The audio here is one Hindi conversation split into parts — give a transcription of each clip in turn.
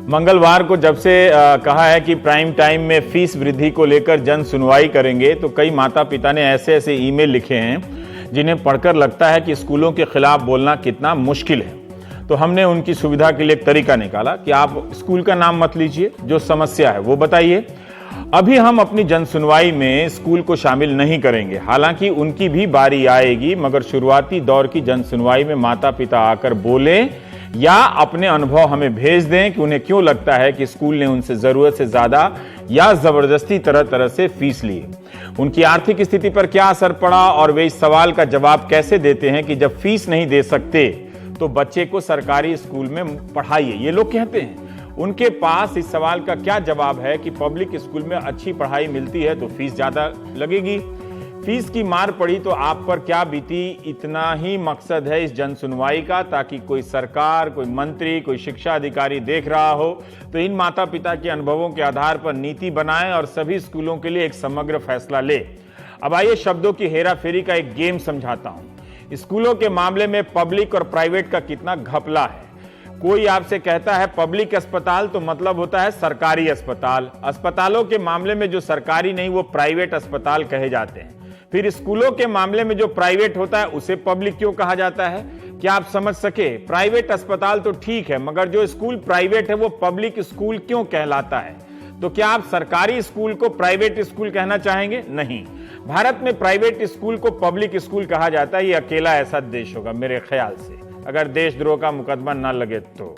मंगलवार को जब से कहा है कि प्राइम टाइम में फीस वृद्धि को लेकर जन सुनवाई करेंगे, तो कई माता पिता ने ऐसे ऐसे ईमेल लिखे हैं जिन्हें पढ़कर लगता है कि स्कूलों के खिलाफ बोलना कितना मुश्किल है। तो हमने उनकी सुविधा के लिए एक तरीका निकाला कि आप स्कूल का नाम मत लीजिए, जो समस्या है वो बताइए। अभी हम अपनी जन सुनवाई में स्कूल को शामिल नहीं करेंगे, हालांकि उनकी भी बारी आएगी, मगर शुरुआती दौर की जन सुनवाई में माता पिता आकर बोले या अपने अनुभव हमें भेज दें कि उन्हें क्यों लगता है कि स्कूल ने उनसे जरूरत से ज्यादा या जबरदस्ती तरह तरह से फीस ली, उनकी आर्थिक स्थिति पर क्या असर पड़ा और वे इस सवाल का जवाब कैसे देते हैं कि जब फीस नहीं दे सकते तो बच्चे को सरकारी स्कूल में पढ़ाइए। ये लोग कहते हैं, उनके पास इस सवाल का क्या जवाब है कि पब्लिक स्कूल में अच्छी पढ़ाई मिलती है तो फीस ज्यादा लगेगी। फीस की मार पड़ी तो आप पर क्या बीती, इतना ही मकसद है इस जन सुनवाई का, ताकि कोई सरकार, कोई मंत्री, कोई शिक्षा अधिकारी देख रहा हो तो इन माता पिता के अनुभवों के आधार पर नीति बनाए और सभी स्कूलों के लिए एक समग्र फैसला ले। अब आइए शब्दों की हेराफेरी का एक गेम समझाता हूं। स्कूलों के मामले में पब्लिक और प्राइवेट का कितना घपला है। कोई आपसे कहता है पब्लिक अस्पताल तो मतलब होता है सरकारी अस्पताल। अस्पतालों के मामले में जो सरकारी नहीं वो प्राइवेट अस्पताल कहे जाते हैं। फिर स्कूलों के मामले में जो प्राइवेट होता है उसे पब्लिक क्यों कहा जाता है? क्या आप समझ सके? प्राइवेट अस्पताल तो ठीक है, मगर जो स्कूल प्राइवेट है वो पब्लिक स्कूल क्यों कहलाता है? तो क्या आप सरकारी स्कूल को प्राइवेट स्कूल कहना चाहेंगे? नहीं। भारत में प्राइवेट स्कूल को पब्लिक स्कूल कहा जाता है। ये अकेला ऐसा देश होगा मेरे ख्याल से, अगर देशद्रोह का मुकदमा ना लगे तो।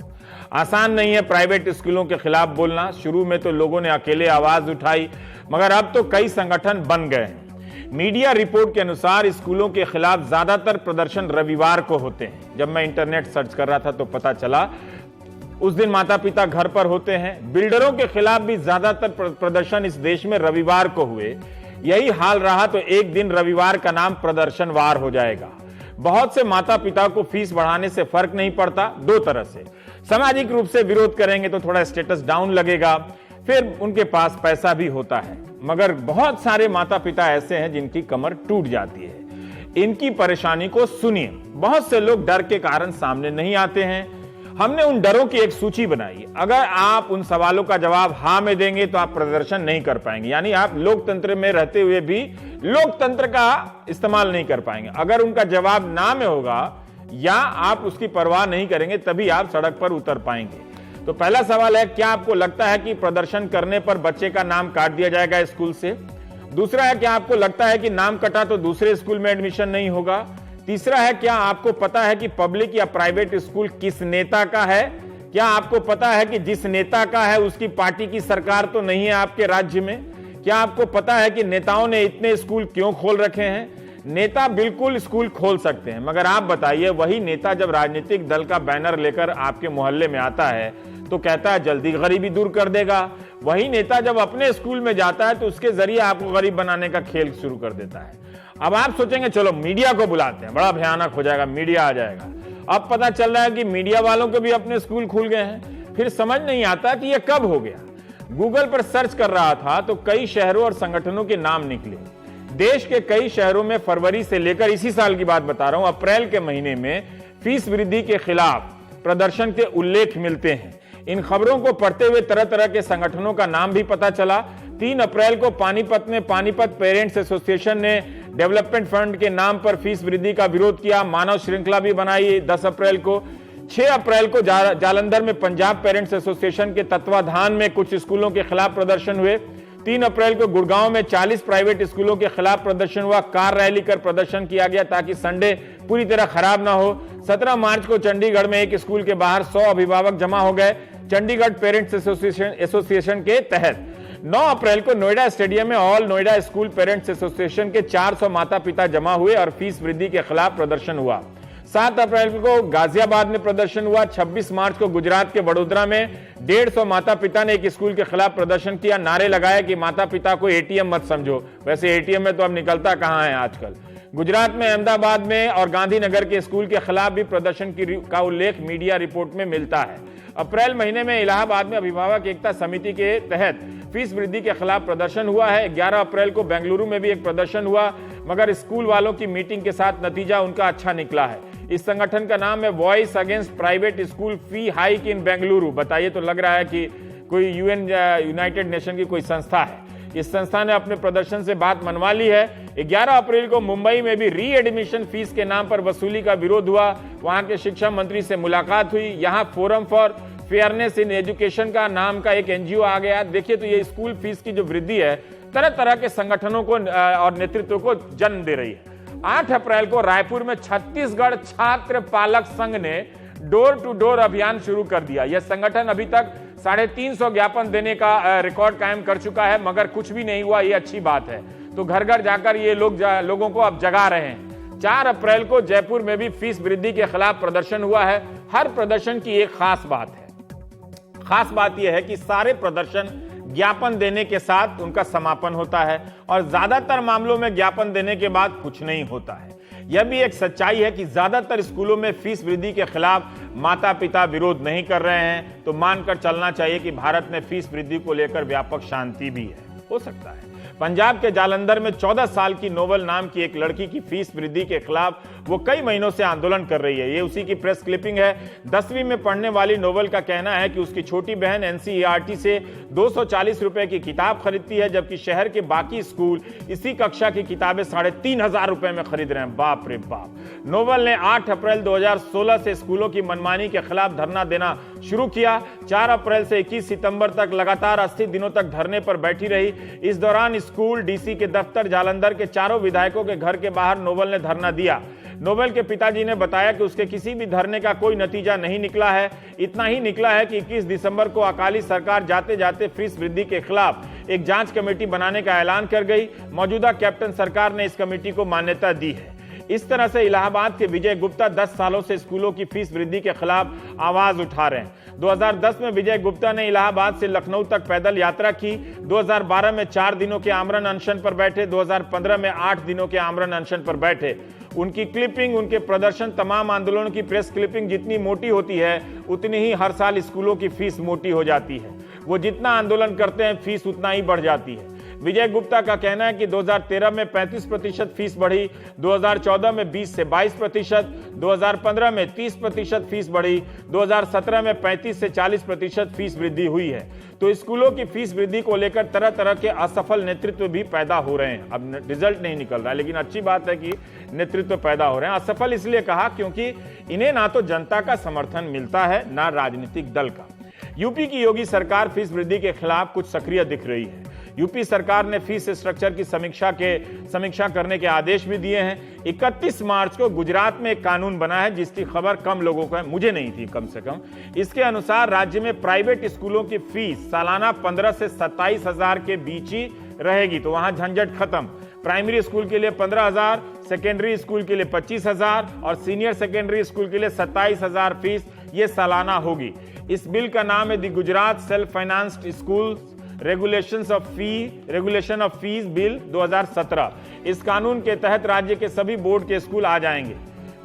आसान नहीं है प्राइवेट स्कूलों के खिलाफ बोलना। शुरू में तो लोगों ने अकेले आवाज उठाई, मगर अब तो कई संगठन बन गए हैं। मीडिया रिपोर्ट के अनुसार स्कूलों के खिलाफ ज्यादातर प्रदर्शन रविवार को होते हैं। जब मैं इंटरनेट सर्च कर रहा था तो पता चला उस दिन माता पिता घर पर होते हैं। बिल्डरों के खिलाफ भी ज्यादातर प्रदर्शन इस देश में रविवार को हुए। यही हाल रहा तो एक दिन रविवार का नाम प्रदर्शनवार हो जाएगा। बहुत से माता पिता को फीस बढ़ाने से फर्क नहीं पड़ता, दो तरह से। सामाजिक रूप से विरोध करेंगे तो थोड़ा स्टेटस डाउन लगेगा, फिर उनके पास पैसा भी होता है। मगर बहुत सारे माता पिता ऐसे हैं जिनकी कमर टूट जाती है। इनकी परेशानी को सुनिए। बहुत से लोग डर के कारण सामने नहीं आते हैं। हमने उन डरों की एक सूची बनाई। अगर आप उन सवालों का जवाब हाँ में देंगे तो आप प्रदर्शन नहीं कर पाएंगे, यानी आप लोकतंत्र में रहते हुए भी लोकतंत्र का इस्तेमाल नहीं कर पाएंगे। अगर उनका जवाब ना में होगा या आप उसकी परवाह नहीं करेंगे तभी आप सड़क पर उतर पाएंगे। तो पहला सवाल है, क्या आपको लगता है कि प्रदर्शन करने पर बच्चे का नाम काट दिया जाएगा स्कूल से? दूसरा है, क्या आपको लगता है कि नाम कटा तो दूसरे स्कूल में एडमिशन नहीं होगा? तीसरा है, क्या आपको पता है कि पब्लिक या प्राइवेट स्कूल किस नेता का है? क्या आपको पता है कि जिस नेता का है उसकी पार्टी की सरकार तो नहीं है आपके राज्य में? क्या आपको पता है कि नेताओं ने इतने स्कूल क्यों खोल रखे हैं? नेता बिल्कुल स्कूल खोल सकते हैं, मगर आप बताइए, वही नेता जब राजनीतिक दल का बैनर लेकर आपके मोहल्ले में आता है तो कहता है जल्दी गरीबी दूर कर देगा। वही नेता जब अपने स्कूल में जाता है तो उसके जरिए आपको गरीब बनाने का खेल शुरू कर देता है। अब आप सोचेंगे चलो मीडिया को बुलाते हैं, बड़ा भयानक हो जाएगा, मीडिया आ जाएगा। अब पता चल रहा है कि मीडिया वालों के भी अपने स्कूल खुल गए हैं। फिर समझ नहीं आता कि यह कब हो गया। गूगल पर सर्च कर रहा था तो कई शहरों और संगठनों के नाम निकले। देश के कई शहरों में फरवरी से लेकर, इसी साल की बात बता रहा हूं, अप्रैल के महीने में फीस वृद्धि के खिलाफ प्रदर्शन के उल्लेख मिलते हैं। इन खबरों को पढ़ते हुए तरह तरह के संगठनों का नाम भी पता चला। 3 अप्रैल को पानीपत में पानीपत पेरेंट्स एसोसिएशन ने डेवलपमेंट फंड के नाम पर फीस वृद्धि का विरोध किया, मानव श्रृंखला भी बनाई 10 अप्रैल को। 6 अप्रैल को जालंधर में पंजाब पेरेंट्स एसोसिएशन के तत्वाधान में कुछ स्कूलों के खिलाफ प्रदर्शन हुए। 3 अप्रैल को गुड़गांव में 40 प्राइवेट स्कूलों के खिलाफ प्रदर्शन हुआ। कार रैली कर प्रदर्शन किया गया ताकि संडे पूरी तरह खराब ना हो। 17 मार्च को चंडीगढ़ में एक स्कूल के बाहर 100 अभिभावक जमा हो गए चंडीगढ़ पेरेंट्स एसोसिएशन के तहत। 9 अप्रैल को नोएडा स्टेडियम में all Noida school parents association के 400 माता पिता जमा हुए और फीस वृद्धि के खिलाफ प्रदर्शन हुआ। 7 अप्रैल को गाजियाबाद में प्रदर्शन हुआ। 26 मार्च को गुजरात के वडोदरा में 150 माता पिता ने एक स्कूल के खिलाफ प्रदर्शन किया, नारे लगाए कि माता पिता को एटीएम मत समझो। वैसे एटीएम में तो अब निकलता कहां है आजकल। गुजरात में, अहमदाबाद में और गांधीनगर के स्कूल के खिलाफ भी प्रदर्शन का उल्लेख मीडिया रिपोर्ट में मिलता है। अप्रैल महीने में इलाहाबाद में अभिभावक एकता समिति के तहत फीस वृद्धि के खिलाफ प्रदर्शन हुआ है। 11 अप्रैल को बेंगलुरु में भी एक प्रदर्शन हुआ, मगर स्कूल वालों की मीटिंग के साथ नतीजा उनका अच्छा निकला है। इस संगठन का नाम है voice against private school fee hike in Bengaluru. बताइए, तो लग रहा है कि कोई यूनाइटेड नेशन की कोई संस्था है। इस संस्था ने अपने प्रदर्शन से बात मनवा ली है। 11 अप्रैल को मुंबई में भी री एडमिशन फीस के नाम पर वसूली का विरोध हुआ। वहां के शिक्षा मंत्री से मुलाकात हुई। यहां forum for fairness in education का नाम का एक एनजीओ आ गया। देखिए, तो ये स्कूल फीस की जो वृद्धि है तरह तरह के संगठनों को और नेतृत्व को जन्म दे रही है। 8 अप्रैल को रायपुर में छत्तीसगढ़ छात्र पालक संघ ने डोर टू डोर अभियान शुरू कर दिया। यह संगठन अभी तक 350 ज्ञापन देने का रिकॉर्ड कायम कर चुका है, मगर कुछ भी नहीं हुआ। ये अच्छी बात है। तो घर घर जाकर ये लोगों को अब जगा रहे हैं। 4 अप्रैल को जयपुर में भी फीस वृद्धि के खिलाफ प्रदर्शन हुआ है। हर प्रदर्शन की एक खास बात है। खास बात यह है कि सारे प्रदर्शन ज्ञापन देने के साथ उनका समापन होता है और ज्यादातर मामलों में ज्ञापन देने के बाद कुछ नहीं होता है। यह भी एक सच्चाई है कि ज्यादातर स्कूलों में फीस वृद्धि के खिलाफ माता पिता विरोध नहीं कर रहे हैं। तो मानकर चलना चाहिए कि भारत में फीस वृद्धि को लेकर व्यापक शांति भी है। हो सकता है पंजाब के जालंधर में 14 साल की नोबल नाम की एक लड़की की फीस वृद्धि के खिलाफ वो कई महीनों से आंदोलन कर रही है। ये उसी की प्रेस क्लिपिंग है। 10वीं में पढ़ने वाली नोबल का कहना है कि उसकी छोटी बहन एनसीईआरटी से 240 रुपए की किताब खरीदती है, जबकि शहर के बाकी स्कूल इसी कक्षा की किताबें 3,500 रुपए में खरीद रहे हैं। बाप रे बाप। नोबल ने 8 अप्रैल 2016 से स्कूलों की मनमानी के खिलाफ धरना देना शुरू किया। 4 अप्रैल से 21 सितंबर तक लगातार 80 दिनों तक धरने पर बैठी रही। इस दौरान स्कूल, डीसी के दफ्तर, जालंधर के चारों विधायकों के घर के बाहर नोबल ने धरना दिया। नोबल के पिताजी ने बताया कि उसके किसी भी धरने का कोई नतीजा नहीं निकला है। इतना ही निकला है कि 21 दिसंबर को अकाली सरकार जाते जाते फीस वृद्धि के खिलाफ एक जांच कमेटी बनाने का ऐलान कर गई। मौजूदा कैप्टन सरकार ने इस कमेटी को मान्यता दी है। इस तरह से इलाहाबाद के विजय गुप्ता 10 सालों से स्कूलों की फीस वृद्धि के खिलाफ आवाज उठा रहे हैं। 2010 में विजय गुप्ता ने इलाहाबाद से लखनऊ तक पैदल यात्रा की। 2012 में 4 दिनों के आमरण अनशन पर बैठे। 2015 में 8 दिनों के आमरण अनशन पर बैठे। उनकी क्लिपिंग, उनके प्रदर्शन, तमाम आंदोलनों की प्रेस क्लिपिंग जितनी मोटी होती है उतनी ही हर साल स्कूलों की फीस मोटी हो जाती है। वो जितना आंदोलन करते हैं फीस उतना ही बढ़ जाती है। विजय गुप्ता का कहना है कि 2013 में 35% फीस बढ़ी, 2014 में 20 से 22%, 2015 में 30% फीस बढ़ी, 2017 में 35 से 40% फीस वृद्धि हुई है। तो स्कूलों की फीस वृद्धि को लेकर तरह तरह के असफल नेतृत्व भी पैदा हो रहे हैं। अब रिजल्ट नहीं निकल रहा है, लेकिन अच्छी बात है कि नेतृत्व पैदा हो रहे हैं। असफल इसलिए कहा क्योंकि इन्हें ना तो जनता का समर्थन मिलता है, ना राजनीतिक दल का। यूपी की योगी सरकार फीस वृद्धि के खिलाफ कुछ सक्रिय दिख रही है। यूपी सरकार ने फीस स्ट्रक्चर की समीक्षा करने के आदेश भी दिए हैं। 31 मार्च को गुजरात में एक कानून बना है जिसकी खबर कम लोगों को है, मुझे नहीं थी कम से कम। इसके अनुसार राज्य में प्राइवेट स्कूलों की फीस सालाना 15 से 27 हजार के बीच ही रहेगी। तो वहां झंझट खत्म। प्राइमरी स्कूल के लिए 15,000, सेकेंडरी स्कूल के लिए 25,000 और सीनियर सेकेंडरी स्कूल के लिए 27,000 फीस ये सालाना होगी। इस बिल का नाम है the Gujarat self financed school regulation of fees bill 2017। इस कानून के तहत राज्य के सभी बोर्ड के स्कूल आ जाएंगे।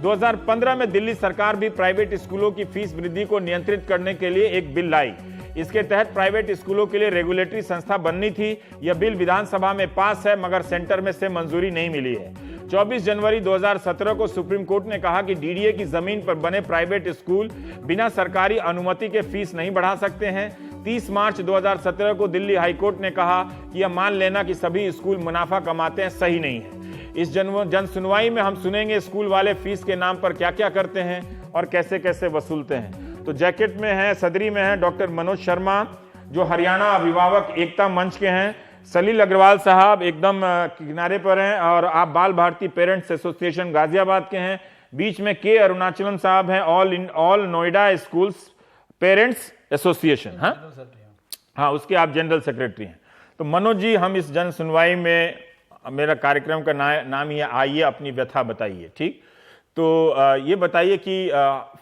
2015 में दिल्ली सरकार भी प्राइवेट स्कूलों की फीस वृद्धि को नियंत्रित करने के लिए एक बिल लाई। इसके तहत प्राइवेट स्कूलों के लिए रेगुलेटरी संस्था बननी थी। यह बिल विधानसभा में पास है, मगर सेंटर में से मंजूरी नहीं मिली है। 24 जनवरी 2017 को सुप्रीम कोर्ट ने कहा कि डीडीए की जमीन पर बने प्राइवेट स्कूल बिना सरकारी अनुमति के फीस नहीं बढ़ा सकते हैं। 30 मार्च 2017 को दिल्ली हाईकोर्ट ने कहा कि यह मान लेना कि सभी स्कूल मुनाफा कमाते हैं सही नहीं है। इस जन सुनवाई में हम सुनेंगे स्कूल वाले फीस के नाम पर क्या क्या करते हैं और कैसे कैसे वसूलते हैं। तो जैकेट में है, सदरी में है डॉक्टर मनोज शर्मा, जो हरियाणा अभिभावक एकता मंच के हैं। सलील अग्रवाल साहब एकदम किनारे पर हैं और आप बाल भारती पेरेंट्स एसोसिएशन गाजियाबाद के हैं। बीच में के अरुणाचलम साहब हैं, all Noida schools parents association. हाँ, उसके आप जनरल सेक्रेटरी हैं। तो मनोज जी, हम इस जन सुनवाई में, मेरा कार्यक्रम का नाम ही है आइए अपनी व्यथा बताइए, ठीक? तो ये बताइए कि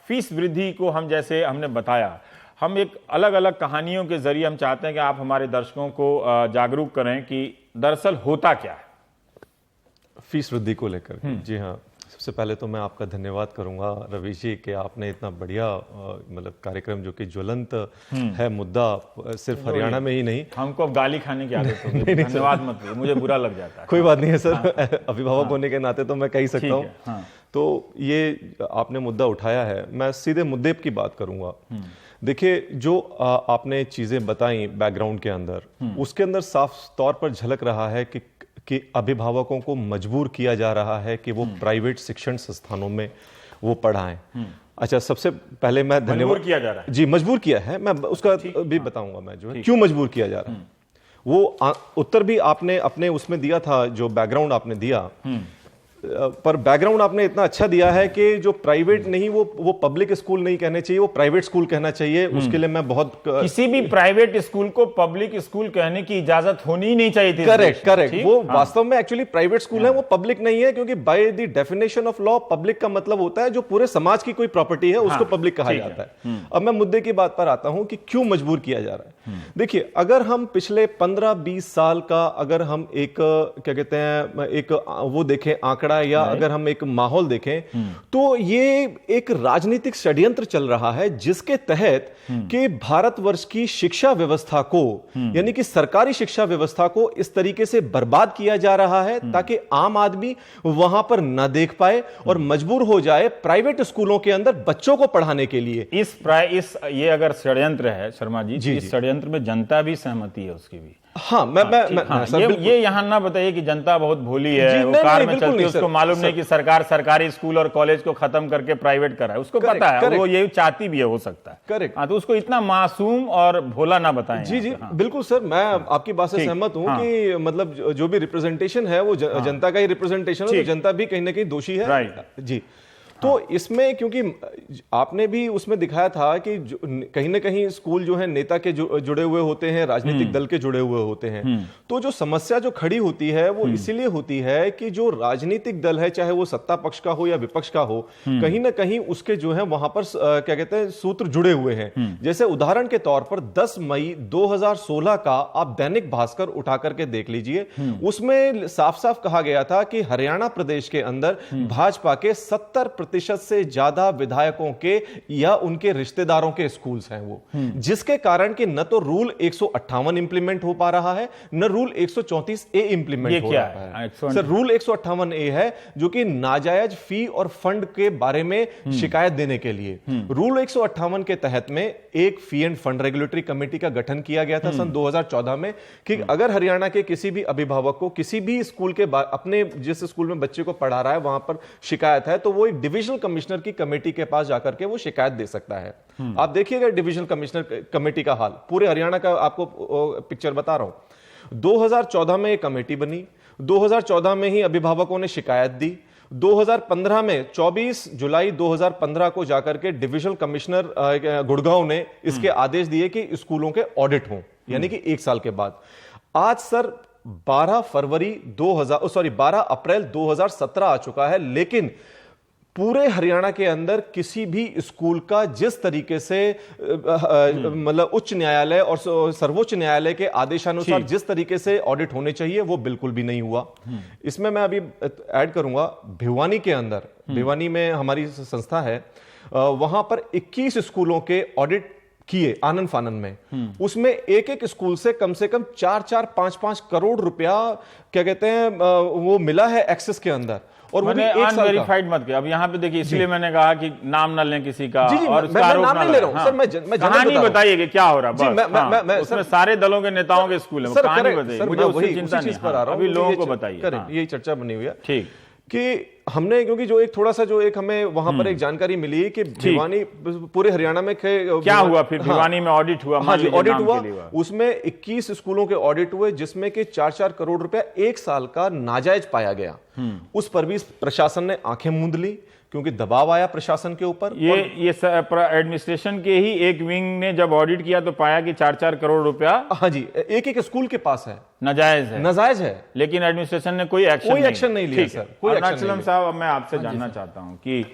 फीस वृद्धि को हम, जैसे हमने बताया, हम एक अलग अलग कहानियों के जरिए हम चाहते हैं कि आप हमारे दर्शकों को जागरूक करें कि दरअसल होता क्या है। फीस वृद्धि को लेकर। जी हाँ, सबसे पहले तो मैं आपका धन्यवाद करूंगा रवीश जी कि आपने इतना बढ़िया मतलब कार्यक्रम जो कि ज्वलंत है मुद्दा, सिर्फ हरियाणा में ही नहीं। हमको अब गाली खाने की आदत हो गई, धन्यवाद मत करिए, मुझे बुरा लग जाता है। कोई बात नहीं है सर, अभिभावक होने के नाते तो मैं कह ही सकता हूँ। तो ये आपने मुद्दा उठाया है, मैं सीधे मुद्दे की बात करूंगा। देखिए, जो आपने चीजें बताई बैकग्राउंड के अंदर, उसके अंदर साफ तौर पर झलक रहा है कि अभिभावकों को मजबूर किया जा रहा है कि वो प्राइवेट शिक्षण संस्थानों में वो पढ़ाएं। अच्छा, सबसे पहले मैं धन्यवाद किया जा रहा है। जी, मजबूर किया है, मैं उसका भी बताऊंगा मैं जो है क्यों मजबूर किया जा रहा है। वो उत्तर भी आपने अपने उसमें दिया था, जो बैकग्राउंड आपने दिया, पर बैकग्राउंड आपने इतना अच्छा दिया है कि जो प्राइवेट नहीं, वो पब्लिक स्कूल नहीं कहने चाहिए, वो प्राइवेट स्कूल कहना चाहिए। उसके लिए मैं बहुत किसी भी प्राइवेट स्कूल को पब्लिक स्कूल कहने की इजाजत होनी ही नहीं चाहिए थी। करेक्ट। वो वास्तव में एक्चुअली प्राइवेट स्कूल है, वो पब्लिक नहीं है, क्योंकि by the definition of law public का मतलब होता है जो पूरे समाज की कोई प्रॉपर्टी है, उसको पब्लिक कहा जाता है। अब मैं मुद्दे की बात पर आता हूं कि क्यों मजबूर किया जा रहा है। देखिए, अगर हम पिछले 15-20 साल का अगर हम एक क्या कहते हैं एक वो देखें आंकड़ा, या अगर हम एक माहौल देखें, तो ये एक राजनीतिक षड्यंत्र चल रहा है जिसके तहत कि भारतवर्ष की शिक्षा व्यवस्था को, यानी कि सरकारी शिक्षा व्यवस्था को इस तरीके से बर्बाद किया जा रहा है ताकि आम आदमी वहां पर न देख पाए और मजबूर हो जाए प्राइवेट स्कूलों के अंदर बच्चों को पढ़ाने के लिए। ये अगर षड्यंत्र है शर्मा जी, इस षड्यंत्र में जनता भी सहमति है उसकी भी। हाँ, ये यहाँ ना बताइए कि जनता बहुत भोली है, वो कार में चलती है, उसको मालूम नहीं कि सरकार सरकारी स्कूल और कॉलेज को खत्म करके प्राइवेट कर रहा है, उसको पता है, वो ये चाहती भी है, हो सकता है। करेक्ट। हाँ, तो उसको इतना मासूम और भोला ना बताएं। जी, बिल्कुल सर, मैं आपकी बात से सहमत हूँ कि मतलब जो भी रिप्रेजेंटेशन है वो जनता का ही रिप्रेजेंटेशन है, तो जनता भी कहीं ना कहीं दोषी है। जी, तो इसमें क्योंकि आपने भी उसमें दिखाया था कि कहीं ना कहीं स्कूल जो है नेता के जुड़े हुए होते हैं, राजनीतिक दल के जुड़े हुए होते हैं। तो जो समस्या जो खड़ी होती है वो इसीलिए होती है कि जो राजनीतिक दल है, चाहे वो सत्ता पक्ष का हो या विपक्ष का हो, कहीं ना कहीं उसके जो है वहां पर क्या कहते हैं सूत्र जुड़े हुए हैं। जैसे उदाहरण के तौर पर 10 मई 2016 का आप दैनिक भास्कर उठा करके देख लीजिए, उसमें साफ साफ कहा गया था कि हरियाणा प्रदेश के अंदर भाजपा के 70% से ज्यादा विधायकों के या उनके रिश्तेदारों के स्कूल्स हैं वो, जिसके कारण कि न तो रूल 158 इंप्लीमेंट हो पा रहा है, न रूल 134 ए इंप्लीमेंट हो रहा है। सर, रूल 158 ए है जो कि नाजायज फी और फंड के बारे में शिकायत देने के लिए। रूल 158 के तहत में एक fee end fund regulatory committee का गठन किया गया था सन 2014 में कि अगर हरियाणा के किसी भी अभिभावक को किसी भी स्कूल के अपने जिस स्कूल में बच्चे को पढ़ा रहा है वहां पर शिकायत है, तो वो एक डिविजनल कमिश्नर की कमेटी के पास जाकर के वो शिकायत दे सकता है। आप देखिएगा डिविजनल कमिश्नर कमेटी का हाल, पूरे हरियाणा का आपको पिक्चर बता रहा हूं। 2014 में एक कमेटी बनी, 2014 में ही अभिभावकों ने शिकायत दी, 2015 में 24 जुलाई 2015 को जाकर के डिविजनल कमिश्नर गुड़गांव ने इसके आदेश दिए कि स्कूलों के ऑडिट हों, यानी कि 1 साल के बाद। आज सर 12 अप्रैल 2017 आ चुका है, लेकिन पूरे हरियाणा के अंदर किसी भी स्कूल का जिस तरीके से मतलब उच्च न्यायालय और सर्वोच्च न्यायालय के आदेशानुसार जिस तरीके से ऑडिट होने चाहिए वो बिल्कुल भी नहीं हुआ। इसमें मैं अभी ऐड करूंगा, भिवानी के अंदर, भिवानी में हमारी संस्था है, वहां पर 21 स्कूलों के ऑडिट किए आनन फानन में। उसमें एक एक स्कूल से कम 4-4, 5-5 करोड़ रुपया क्या कहते हैं वो मिला है एक्सेस के अंदर, और वो भी अनवेरिफाइड मत किया। अब यहाँ पे देखिए, इसलिए मैंने कहा कि नाम ना लें किसी का, और उसका आरोप ना लगाएं। सर, मैं कहानी बताइए कि क्या हो रहा है, बस उसमें सारे दलों के नेताओं के स्कूल है, कहानी बताइए, मुझे उसकी चिंता नहीं, अभी लोगों को बताइए। यही चर्चा बनी हुई है। ठीक, कि हमने, क्योंकि जो एक थोड़ा सा जो एक हमें वहां पर एक जानकारी मिली कि भिवानी पूरे हरियाणा में क्या हुआ, फिर भिवानी में ऑडिट हुआ। हाँ जी, ऑडिट हुआ, उसमें 21 स्कूलों के ऑडिट हुए जिसमें कि 4-4 करोड़ रुपया 1 साल का नाजायज पाया गया। उस पर भी प्रशासन ने आंखें मूंद ली क्योंकि दबाव आया प्रशासन के ऊपर। ये एडमिनिस्ट्रेशन के ही एक विंग ने जब ऑडिट किया तो पाया कि 4-4 करोड़ रुपया, हाँ जी, एक स्कूल के पास है, नाजायज है, लेकिन एडमिनिस्ट्रेशन ने कोई एक्शन नहीं लिया। सर, कोई एक्शन साहब, अब मैं आपसे जानना चाहता हूं कि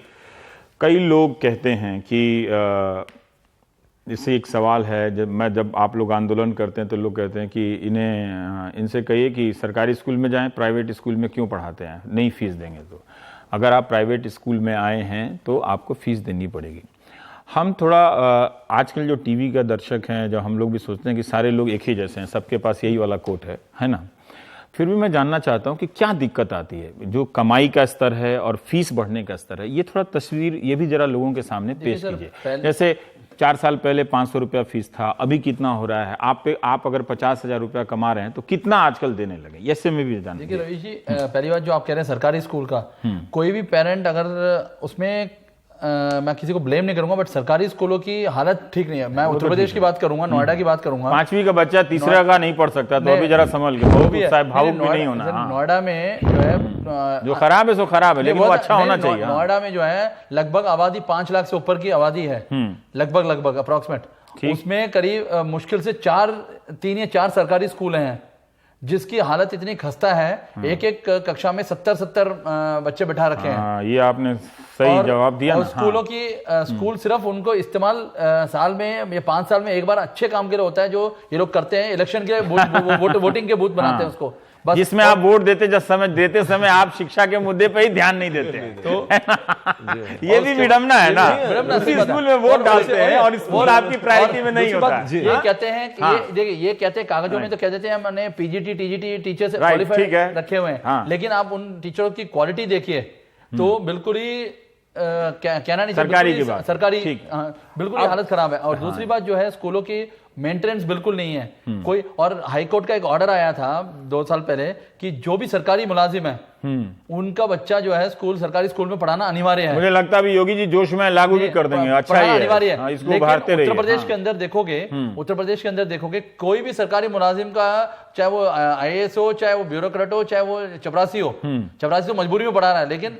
कई लोग कहते हैं कि इससे एक सवाल है, जब आप लोग आंदोलन करते हैं तो लोग कहते हैं कि इनसे कहिए कि सरकारी स्कूल में जाएं, प्राइवेट स्कूल में क्यों पढ़ाते हैं, नहीं फीस देंगे तो। अगर आप प्राइवेट स्कूल में आए हैं तो आपको फीस देनी पड़ेगी। हम थोड़ा आजकल जो टीवी का दर्शक हैं, जो हम लोग भी सोचते हैं कि सारे लोग एक ही जैसे हैं, सबके पास यही वाला कोट है ना। फिर भी मैं जानना चाहता हूं कि क्या दिक्कत आती है, जो कमाई का स्तर है और फीस बढ़ने का स्तर है, ये थोड़ा तस्वीर ये भी जरा लोगों के सामने पेश कीजिए। जैसे 4 साल पहले 500 रुपया फीस था, अभी कितना हो रहा है? आप अगर 50,000 रुपया कमा रहे हैं तो कितना आजकल देने लगे, ऐसे में भी जानना। देखिए रवीश जी, पहली बात जो आप कह रहे हैं सरकारी स्कूल का, कोई भी पेरेंट अगर उसमें मैं किसी को ब्लेम नहीं करूंगा, बट सरकारी स्कूलों की हालत ठीक नहीं है। मैं उत्तर प्रदेश की बात करूंगा, नोएडा की बात करूंगा। 5वीं का बच्चा तीसरा का नहीं पढ़ सकता, तो अभी जरा संभल के, भावुक भी नहीं होना। नोएडा में जो है, जो खराब है सो खराब है, लेकिन वो अच्छा होना चाहिए। नोएडा में जो है लगभग आबादी 5 लाख से ऊपर की आबादी है, लगभग अप्रोक्सीमेट। उसमें करीब मुश्किल से 3 या 4 सरकारी स्कूल हैं जिसकी हालत इतनी खस्ता है, एक कक्षा में 70 बच्चे बैठा रखे हैं। ये आपने सही जवाब दिया। और स्कूलों की स्कूल सिर्फ उनको इस्तेमाल साल में या 5 साल में एक बार अच्छे काम के लिए होता है, जो ये लोग करते हैं इलेक्शन के वोटिंग के बूथ बनाते हैं उसको, जिसमें आप वोट देते समय आप शिक्षा के मुद्दे पे ही ध्यान नहीं देते। तो ये भी विडम्बना है ना, उसी स्कूल में वोट डालते हैं और स्कूल आपकी प्रायोरिटी में नहीं होता। ये कहते हैं कि देखिए, ये कहते हैं कागजों में तो कह देते हैं हमने पीजीटी टीजीटी टीचर्स क्वालिफाइड रखे हुए हैं, लेकिन आप उन टीचरों की क्वालिटी देखिए तो बिल्कुल ही कहना नहीं, सरकारी बिल्कुल हालत खराब है। और दूसरी बात जो है, स्कूलों की मेंटेनेंस बिल्कुल नहीं है कोई। और हाईकोर्ट का एक ऑर्डर आया था 2 साल पहले कि जो भी सरकारी मुलाजिम है उनका बच्चा जो है सरकारी स्कूल में पढ़ाना अनिवार्य है। मुझे लगता है अभी योगी जी जोश में लागू भी कर देंगे, अच्छा ही है, अनिवार्य है। इसको भारते रहिए। उत्तर प्रदेश के अंदर देखोगे कोई भी सरकारी मुलाजिम का, चाहे वो IAS हो, चाहे वो ब्यूरोक्रेट हो, चाहे वो चपरासी हो, चपरासी तो मजबूरी में पढ़ा रहा है, लेकिन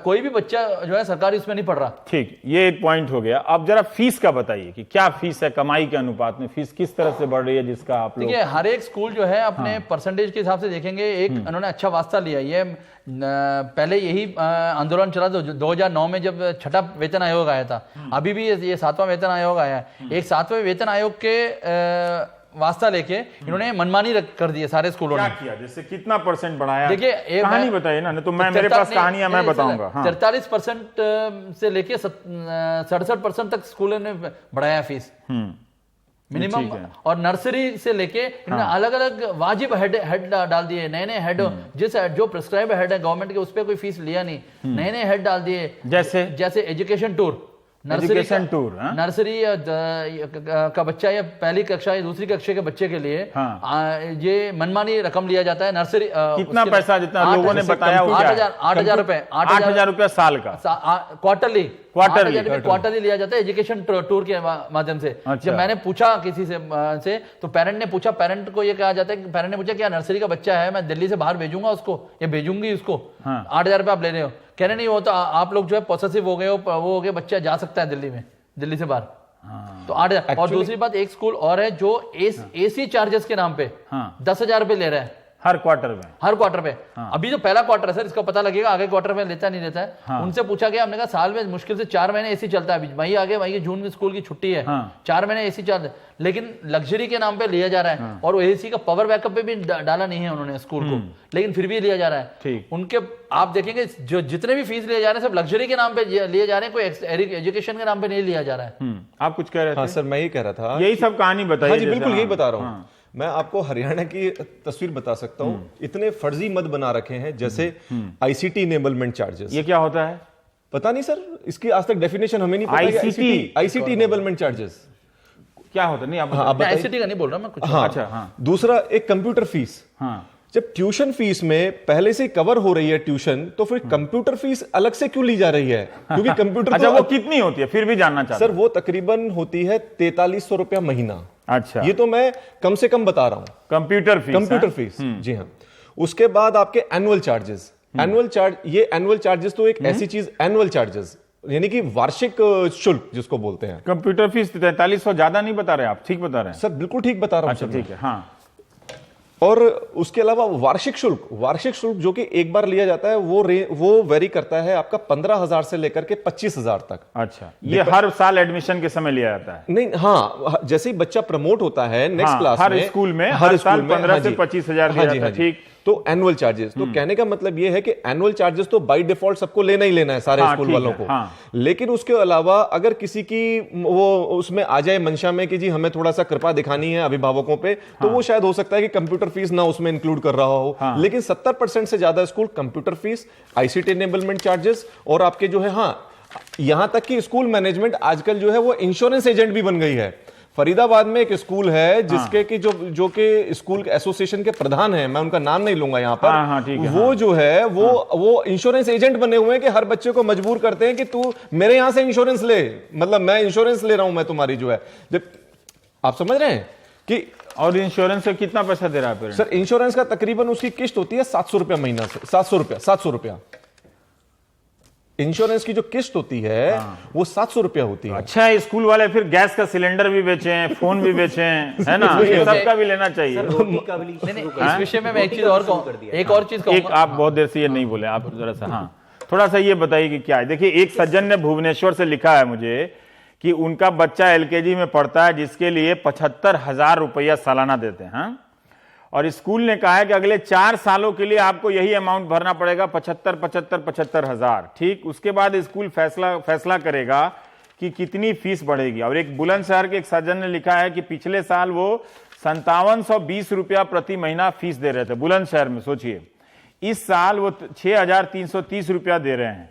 कोई भी बच्चा जो है सरकारी उसमें नहीं पढ़ रहा। ठीक, ये एक पॉइंट हो गया। अब जरा फीस का बताइए कि क्या फीस है, कमाई के अनुपात में फीस किस तरह से बढ़ रही है, जिसका आप लोग। देखिए, हर एक स्कूल जो है अपने परसेंटेज के हिसाब से देखेंगे, एक उन्होंने अच्छा वास्ता लिया। ये पहले यही आंदोलन चला था 2009 में जब 6वां वेतन आयोग आया था, अभी भी ये 7वां वेतन आयोग आया है। एक 7वें वेतन आयोग के वास्ता लेके इन्होंने मनमानी कर दी है सारे स्कूलों ने। क्या किया, जैसे कितना परसेंट बढ़ाया? देखिए, एक कहानी बताइए ना, तो मेरे पास कहानियां मैं बताऊंगा। 43% से लेके 67% तक स्कूलों ने बढ़ाया फीस मिनिमम। और नर्सरी से लेके इन्होंने अलग अलग वाजिब हेड डाल दिए, नए हेड, जो प्रिस्क्राइब हेड है गवर्नमेंट के, उस पर कोई फीस लिया नहीं, नए हेड डाल दिए। जैसे एजुकेशन टूर, नर्सरी का बच्चा या पहली कक्षा या दूसरी कक्षा के बच्चे के लिए ये मनमानी रकम लिया जाता है। नर्सरी कितना पैसा, जितना लोगों ने बताया, 8,000 रुपए, 8,000 रुपया साल का, क्वार्टरली लिया जाता है एजुकेशन टूर के माध्यम से। जब मैंने पूछा किसी से तो पेरेंट ने पूछा, पेरेंट को ये कहा जाता है कि पेरेंट ने पूछा क्या नर्सरी का बच्चा है, मैं दिल्ली से बाहर भेजूंगा उसको या भेजूंगी उसको, 8,000 रुपये आप ले रहे हो? कह रहे नहीं, वो तो आप लोग जो है पॉसेसिव हो गए हो, वो हो गए, बच्चा जा सकता है दिल्ली से बाहर। तो 8,000। और दूसरी बात, एक स्कूल और है जो AC चार्जेस के नाम पे 10,000 रुपए ले रहा है हर क्वार्टर पे। अभी जो पहला क्वार्टर है सर, इसका पता लगेगा आगे क्वार्टर में लेता नहीं लेता है। उनसे पूछा गया, हमने कहा साल में मुश्किल से 4 महीने AC चलता है, मई आ गया, मई जून में स्कूल की छुट्टी है, 4 महीने AC चलता है, लेकिन लग्जरी के नाम पे लिया जा रहा है। और AC का पावर बैकअप पे भी डाला नहीं है उन्होंने स्कूल को, लेकिन फिर भी लिया जा रहा है। उनके आप देखेंगे जो जितने भी फीस लिए जा रहे हैं सब लग्जरी के नाम पे लिए जा रहे हैं, कोई एजुकेशन के नाम पे नहीं लिया जा रहा है। आप कुछ कह रहे थे? सर, मैं ये कह रहा था, यही सब कहानी बताइए। जी बिल्कुल यही बता रहा हूँ। मैं आपको हरियाणा की तस्वीर बता सकता हूं। इतने फर्जी मद बना रखे हैं, जैसे ICT इनेबलमेंट चार्जेस। ये क्या होता है? पता नहीं सर, इसकी आज तक डेफिनेशन हमें नहीं पता। ICT इनेबलमेंट चार्जेस क्या होता है? नहीं, आप ICT का नहीं बोल रहा मैं कुछ। अच्छा, दूसरा एक कंप्यूटर फीस। जब ट्यूशन फीस में पहले से कवर हो रही है ट्यूशन, तो फिर कंप्यूटर फीस अलग से क्यों ली जा रही है? क्योंकि कंप्यूटर अच्छा, वो कितनी होती है फिर भी जानना चाहता हूं। सर, वो तकरीबन होती है 4300 रुपया महीना। अच्छा, ये तो मैं कम से कम बता रहा हूं। कंप्यूटर फीस जी हाँ। उसके बाद आपके एनुअल चार्जेस। ये एनुअल चार्जेस तो एक ऐसी चीज, एनुअल चार्जेस यानी कि वार्षिक शुल्क जिसको बोलते हैं। कंप्यूटर फीस 4300 ज्यादा नहीं बता रहे आप? ठीक बता रहे हैं सर, बिल्कुल ठीक बता रहा हूं। अच्छा, ठीक है। हाँ, और उसके अलावा वार्षिक शुल्क जो कि एक बार लिया जाता है वो वेरी करता है आपका 15,000 से लेकर के 25,000 तक। अच्छा, ये हर साल एडमिशन के समय लिया जाता है? नहीं, हाँ, जैसे ही बच्चा प्रमोट होता है नेक्स्ट क्लास हर स्कूल में हर साल 15 से 25,000 दिया जाता है। ठीक, तो एनुअल चार्जेस, तो कहने का मतलब ये है कि एनुअल चार्जेस तो बाय डिफॉल्ट सबको लेना ही लेना है सारे स्कूल वालों को। लेकिन उसके अलावा अगर किसी की वो उसमें आ जाए मंशा में कि जी हमें थोड़ा सा कृपा दिखानी है अभिभावकों पे, तो वो शायद हो सकता है कि कंप्यूटर फीस ना उसमें इंक्लूड कर रहा हो। लेकिन 70% से ज्यादा school computer fees, ICT enablement charges और आपके जो है यहां तक कि स्कूल मैनेजमेंट आजकल जो है वो इंश्योरेंस एजेंट भी बन गई है। फरीदाबाद में एक स्कूल है जिसके कि जो कि स्कूल एसोसिएशन के प्रधान हैं, मैं उनका नाम नहीं लूंगा यहाँ पर, वो जो है वो इंश्योरेंस एजेंट बने हुए हैं कि हर बच्चे को मजबूर करते हैं कि तू मेरे यहां से इंश्योरेंस ले, मतलब मैं इंश्योरेंस ले रहा हूं मैं तुम्हारी जो है। जब आप समझ रहे हैं कि और इंश्योरेंस का कितना पैसा दे रहा है सर? इंश्योरेंस का तकरीबन उसकी किस्त होती है 700 रुपया महीना से, 700 रुपया इंश्योरेंस की जो किस्त होती है वो 700 रुपया होती है। अच्छा, स्कूल वाले फिर गैस का सिलेंडर भी बेचें, फोन भी बेचें, है ना? ये सबका भी लेना चाहिए। इस विषय में मैं एक चीज और कहूंगा, आप बहुत देर से ये नहीं बोले, आप जरा सा थोड़ा सा ये बताइए कि क्या है। देखिए, एक सज्जन ने भुवनेश्वर से लिखा है मुझे कि उनका बच्चा एलकेजी में पढ़ता है जिसके लिए 75,000 रुपया सालाना देते हैं, और स्कूल ने कहा है कि अगले 4 सालों के लिए आपको यही अमाउंट भरना पड़ेगा, 75,000। ठीक, उसके बाद स्कूल फैसला करेगा कि कितनी फीस बढ़ेगी। और एक बुलंदशहर के एक सज्जन ने लिखा है कि पिछले साल वो 5720 रुपया प्रति महीना फीस दे रहे थे बुलंदशहर में, सोचिए। इस साल वो 6,330 रुपया दे रहे हैं।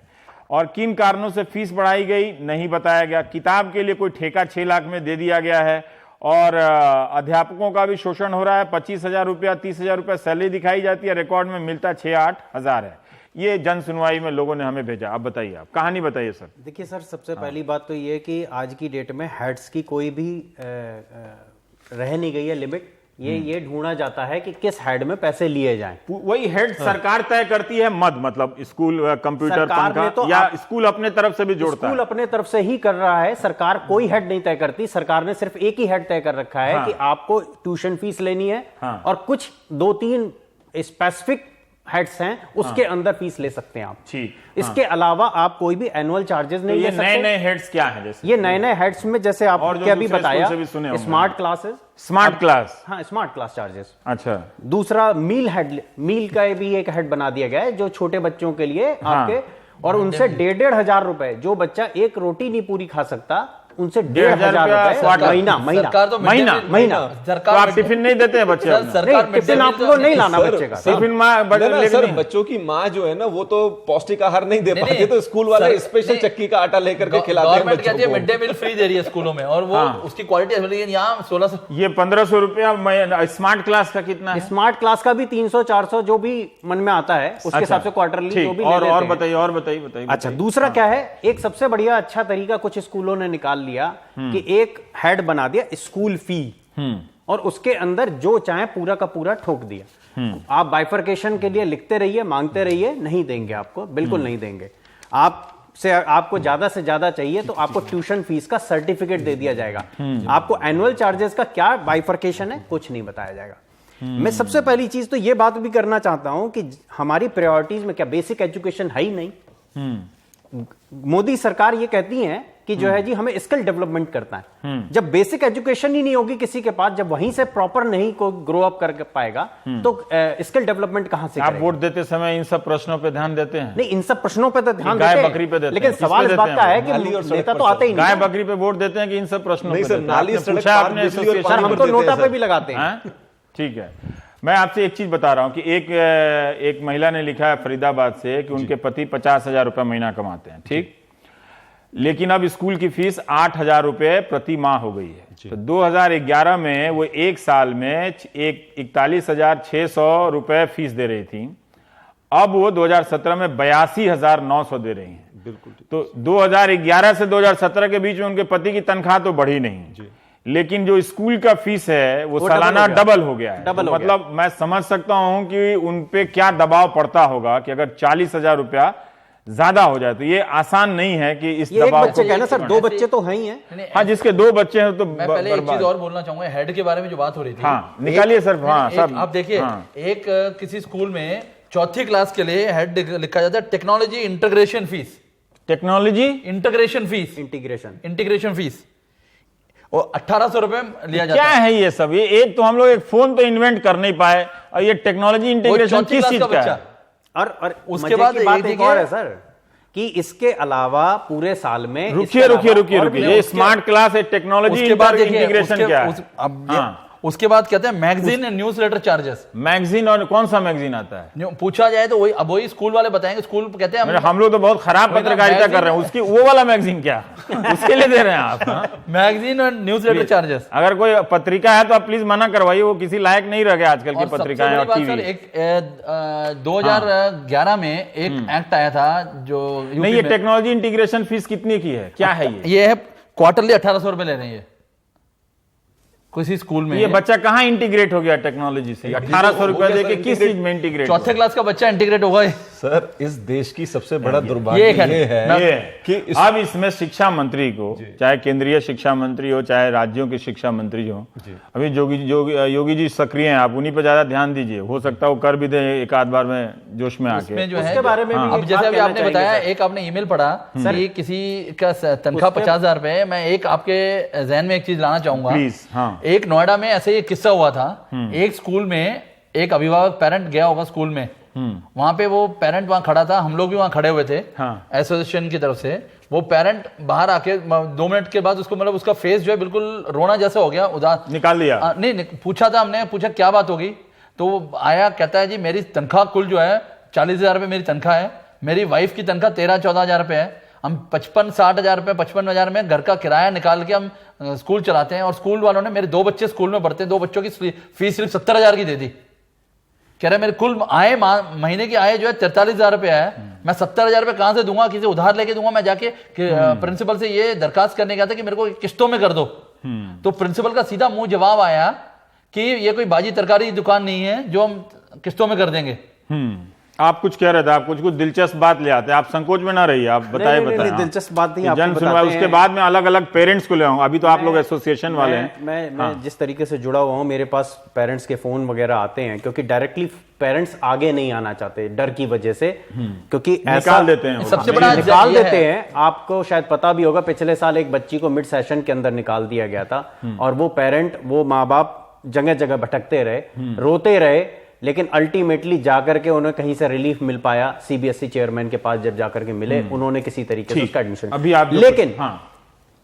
और किन कारणों से फीस बढ़ाई गई नहीं बताया गया। किताब के लिए कोई ठेका 6 लाख में दे दिया गया है, और अध्यापकों का भी शोषण हो रहा है। 25,000 रुपया 30,000 रुपया सैलरी दिखाई जाती है, रिकॉर्ड में मिलता 6-8 हजार है। ये जन सुनवाई में लोगों ने हमें भेजा। अब बताइए, आप कहानी बताइए सर। देखिए सर, सबसे पहली बात तो ये कि आज की डेट में हेड्स की कोई भी रह नहीं गई है लिमिट। ये ढूंढा जाता है कि किस हेड में पैसे लिए जाएं। वही हेड सरकार तय करती है, मतलब स्कूल कंप्यूटर पंखा, तो या स्कूल अपने तरफ से भी जोड़ता है? स्कूल अपने तरफ से ही कर रहा है, सरकार कोई हेड नहीं तय करती। सरकार ने सिर्फ एक ही हेड तय कर रखा है कि आपको ट्यूशन फीस लेनी है, और कुछ 2-3 स्पेसिफिक हेड्स हैं, उसके अंदर फीस ले सकते हैं आप। ठीक, इसके अलावा आप कोई भी एनुअल चार्जेस नहीं ले सकते। नए-नए हेड्स क्या हैं? जैसे ये नए हेड्स में जैसे आपने अभी बताया, smart classes, smart class, smart class charges. अच्छा, दूसरा मील का भी एक हेड बना दिया गया है जो छोटे बच्चों के लिए आपके, और उनसे 1,500 रुपए, जो बच्चा एक रोटी नहीं पूरी खा सकता उनसे 1,500 रुपए महीना। तो आप टिफिन नहीं देते हैं बच्चे? टिफिन आपको नहीं लाना बच्चे का। टिफिन बच्चों की माँ जो है ना, वो तो पौष्टिक आहार नहीं दे पाती, तो स्कूल वाले स्पेशल चक्की का आटा लेकर के खिलाते हैं बच्चों को। मिड डे मील फ्री दे रही है स्कूलों में, और वो उसकी क्वालिटी यहाँ 1600। ये 1,500 रुपया। स्मार्ट क्लास का कितना है? स्मार्ट क्लास का भी 300-400 जो भी मन में आता है उसके हिसाब से क्वार्टरली जो भी। और बताइए। अच्छा, दूसरा क्या है, एक सबसे बढ़िया अच्छा तरीका कुछ स्कूलों ने निकाल लिया कि एक हेड बना दिया स्कूल फी, और उसके अंदर जो चाहे पूरा का पूरा ठोक दिया। आप बाइफरकेशन के लिए लिखते रहिए, मांगते रहिए, नहीं देंगे आपको, बिल्कुल नहीं देंगे। आपको ज्यादा से ज्यादा चाहिए तो आपको ट्यूशन फीस का सर्टिफिकेट दे दिया जाएगा। आपको एनुअल चार्जेस का क्या बाइफरकेशन है कुछ नहीं बताया जाएगा। मैं सबसे पहली चीज तो यह बात भी करना चाहता हूं कि हमारी प्रायोरिटीज में क्या बेसिक एजुकेशन है ही नहीं। मोदी सरकार ये कहती है कि जो है जी हमें स्किल डेवलपमेंट करता है। जब बेसिक एजुकेशन ही नहीं होगी किसी के पास, जब वहीं से प्रॉपर नहीं को ग्रो अप कर पाएगा, तो स्किल डेवलपमेंट कहां से आप वोट देते समय इन सब प्रश्नों पे ध्यान देते हैं? नहीं, इन सब प्रश्नों पे तो ध्यान देते हैं, बकरी पे देते हैं, लेकिन सवाल इस बात का है कि नेता तो आते ही नहीं। गाय बकरी पे वोट देते हैं कि इन सब प्रश्नों पे? सर, हम तो नोटा पे भी लगाते हैं। ठीक है, मैं आपसे एक चीज बता रहा हूं कि एक महिला ने लिखा है फरीदाबाद से कि उनके पति 50,000 रुपया महीना कमाते हैं। ठीक, लेकिन अब स्कूल की फीस 8,000 रुपये प्रति माह हो गई है। तो 2011 में वो एक साल में 41,600 रुपये फीस दे रही थी, अब वो 2017 में 82,900 दे रही हैं। बिल्कुल। तो 2011 से 2017 के बीच में उनके पति की तनख्वाह तो बढ़ी नहीं, लेकिन जो स्कूल का फीस है वो सालाना डबल हो गया है। तो मतलब मैं समझ सकता हूं कि उनपे क्या दबाव पड़ता होगा कि अगर 40,000 रुपया ज्यादा हो जाए, तो ये आसान नहीं है कि इस एक दबाव बच्चे का ना सर, 2 बच्चे तो हैं ही हैं। हाँ, जिसके 2 बच्चे हैं तो मैं पहले एक चीज और बोलना चाहूंगा, हेड के बारे में जो बात हो रही थी। हाँ, निकालिए सर। हाँ सब आप देखिए, एक किसी स्कूल में चौथी क्लास के लिए हेड लिखा जाता है technology integration fees. Technology integration fees, integration fees, और 1800 रुपए लिया जाता क्या है ये सब? ये एक तो हम लोग एक फोन तो इन्वेंट कर नहीं पाए, और ये टेक्नोलॉजी इंटीग्रेशन किस चीज का है? और उसके बाद एक और है सर, कि इसके अलावा पूरे साल में रुकिए, ये स्मार्ट क्लास है, टेक्नोलॉजी इंटीग्रेशन क्या है? उसके बाद कहते हैं magazine and newsletter charges. Magazine, और कौन सा मैगजीन आता है? पूछा जाए तो वही स्कूल वाले बताएंगे। स्कूल कहते हैं हम लोग तो बहुत खराब पत्रकारिता कर रहे हैं, उसकी वो वाला मैगजीन क्या उसके लिए दे रहे हैं आप? मैगजीन और न्यूज लेटर चार्जेस। अगर कोई पत्रिका है तो आप प्लीज मना करवाइए, वो किसी लायक नहीं रह गया आजकल की पत्रिकाएं और टीवी। 2011 में एक एक्ट आया था जो नहीं, ये टेक्नोलॉजी इंटीग्रेशन फीस कितनी की है, क्या है ये है क्वार्टरली 1800 रुपए ले रहे हैं किसी स्कूल में। ये बच्चा कहाँ इंटीग्रेट हो गया टेक्नोलॉजी से? 1800 रुपए देके किस चीज में इंटीग्रेट? चौथे क्लास का बच्चा इंटीग्रेट होगा। सर, इस देश की सबसे बड़ा दुर्भाग्य ये है कि अब इसमें शिक्षा मंत्री को, चाहे केंद्रीय शिक्षा मंत्री हो चाहे राज्यों के शिक्षा मंत्री हो, अभी योगी जी सक्रिय हैं, आप उन्हीं पर ज्यादा ध्यान दीजिए। हो सकता है वो कर भी दे एक आध बार में जोश में आके। जो है बारे में अब जैसे अभी आपने बताया, एक आपने ईमेल पढ़ा कि किसी का तनख्वाह 50,000 रुपए। मैं एक आपके जहन में एक चीज लाना चाहूंगा प्लीज। एक नोएडा में ऐसे ही किस्सा हुआ था। एक स्कूल में एक अभिभावक पेरेंट गया होगा स्कूल में, वहां पे वो पेरेंट वहां खड़ा था, हम लोग भी वहां खड़े हुए थे एसोसिएशन की तरफ से। वो पेरेंट बाहर आके 2 मिनट के बाद उसको मतलब उसका फेस जो है बिल्कुल रोना जैसा हो गया, उदास निकाल दिया। नहीं, पूछा था हमने, पूछा क्या बात होगी, तो आया कहता है जी मेरी तनख्वाह कुल जो है 40,000 रुपए मेरी तनख्वाह है, मेरी वाइफ की तनख्वाह 13-14 हजार रुपए है, हम 55-60 हजार रुपए 55 हजार में घर का किराया निकाल के हम स्कूल चलाते हैं, और स्कूल वालों ने, मेरे 2 बच्चे स्कूल में पढ़ते हैं, 2 बच्चों की फीस सिर्फ 70,000 की दे दी। कह रहे मेरे कुल आय महीने की आय जो है 43,000 रुपए है, मैं 70,000 रुपए कहां से दूंगा, किसी उधार लेके दूंगा? मैं जाके प्रिंसिपल से ये दरखास्त करने गया था कि मेरे को किस्तों में कर दो। तो प्रिंसिपल का सीधा मुंह जवाब आया कि ये कोई बाजी तरकारी दुकान नहीं है जो हम किस्तों में कर देंगे। आप कुछ कह रहे थे, आप कुछ दिलचस्प बात ले आते हैं, आप संकोच में ना रहिए, आप बताइए। दिलचस्प बात नहीं, जन सुनवाई, उसके बाद में अलग अलग पेरेंट्स को ले आऊंगा। अभी तो आप लोग एसोसिएशन वाले हैं। मैं जिस तरीके से जुड़ा हुआ हूँ, मेरे पास पेरेंट्स के फोन वगैरह आते हैं, क्योंकि डायरेक्टली पेरेंट्स आगे नहीं आना चाहते डर की वजह से, क्योंकि निकाल देते हैं, सबसे बड़ा निकाल देते हैं। आपको शायद पता भी होगा, पिछले साल एक बच्ची को मिड सेशन के अंदर निकाल दिया गया था, और वो पेरेंट, वो माँ बाप जगह जगह भटकते रहे, रोते रहे, लेकिन अल्टीमेटली जाकर के उन्हें कहीं से रिलीफ मिल पाया। सीबीएसई चेयरमैन के पास जब जाकर के मिले, उन्होंने किसी तरीके से उसका एडमिशन। अभी आप लेकिन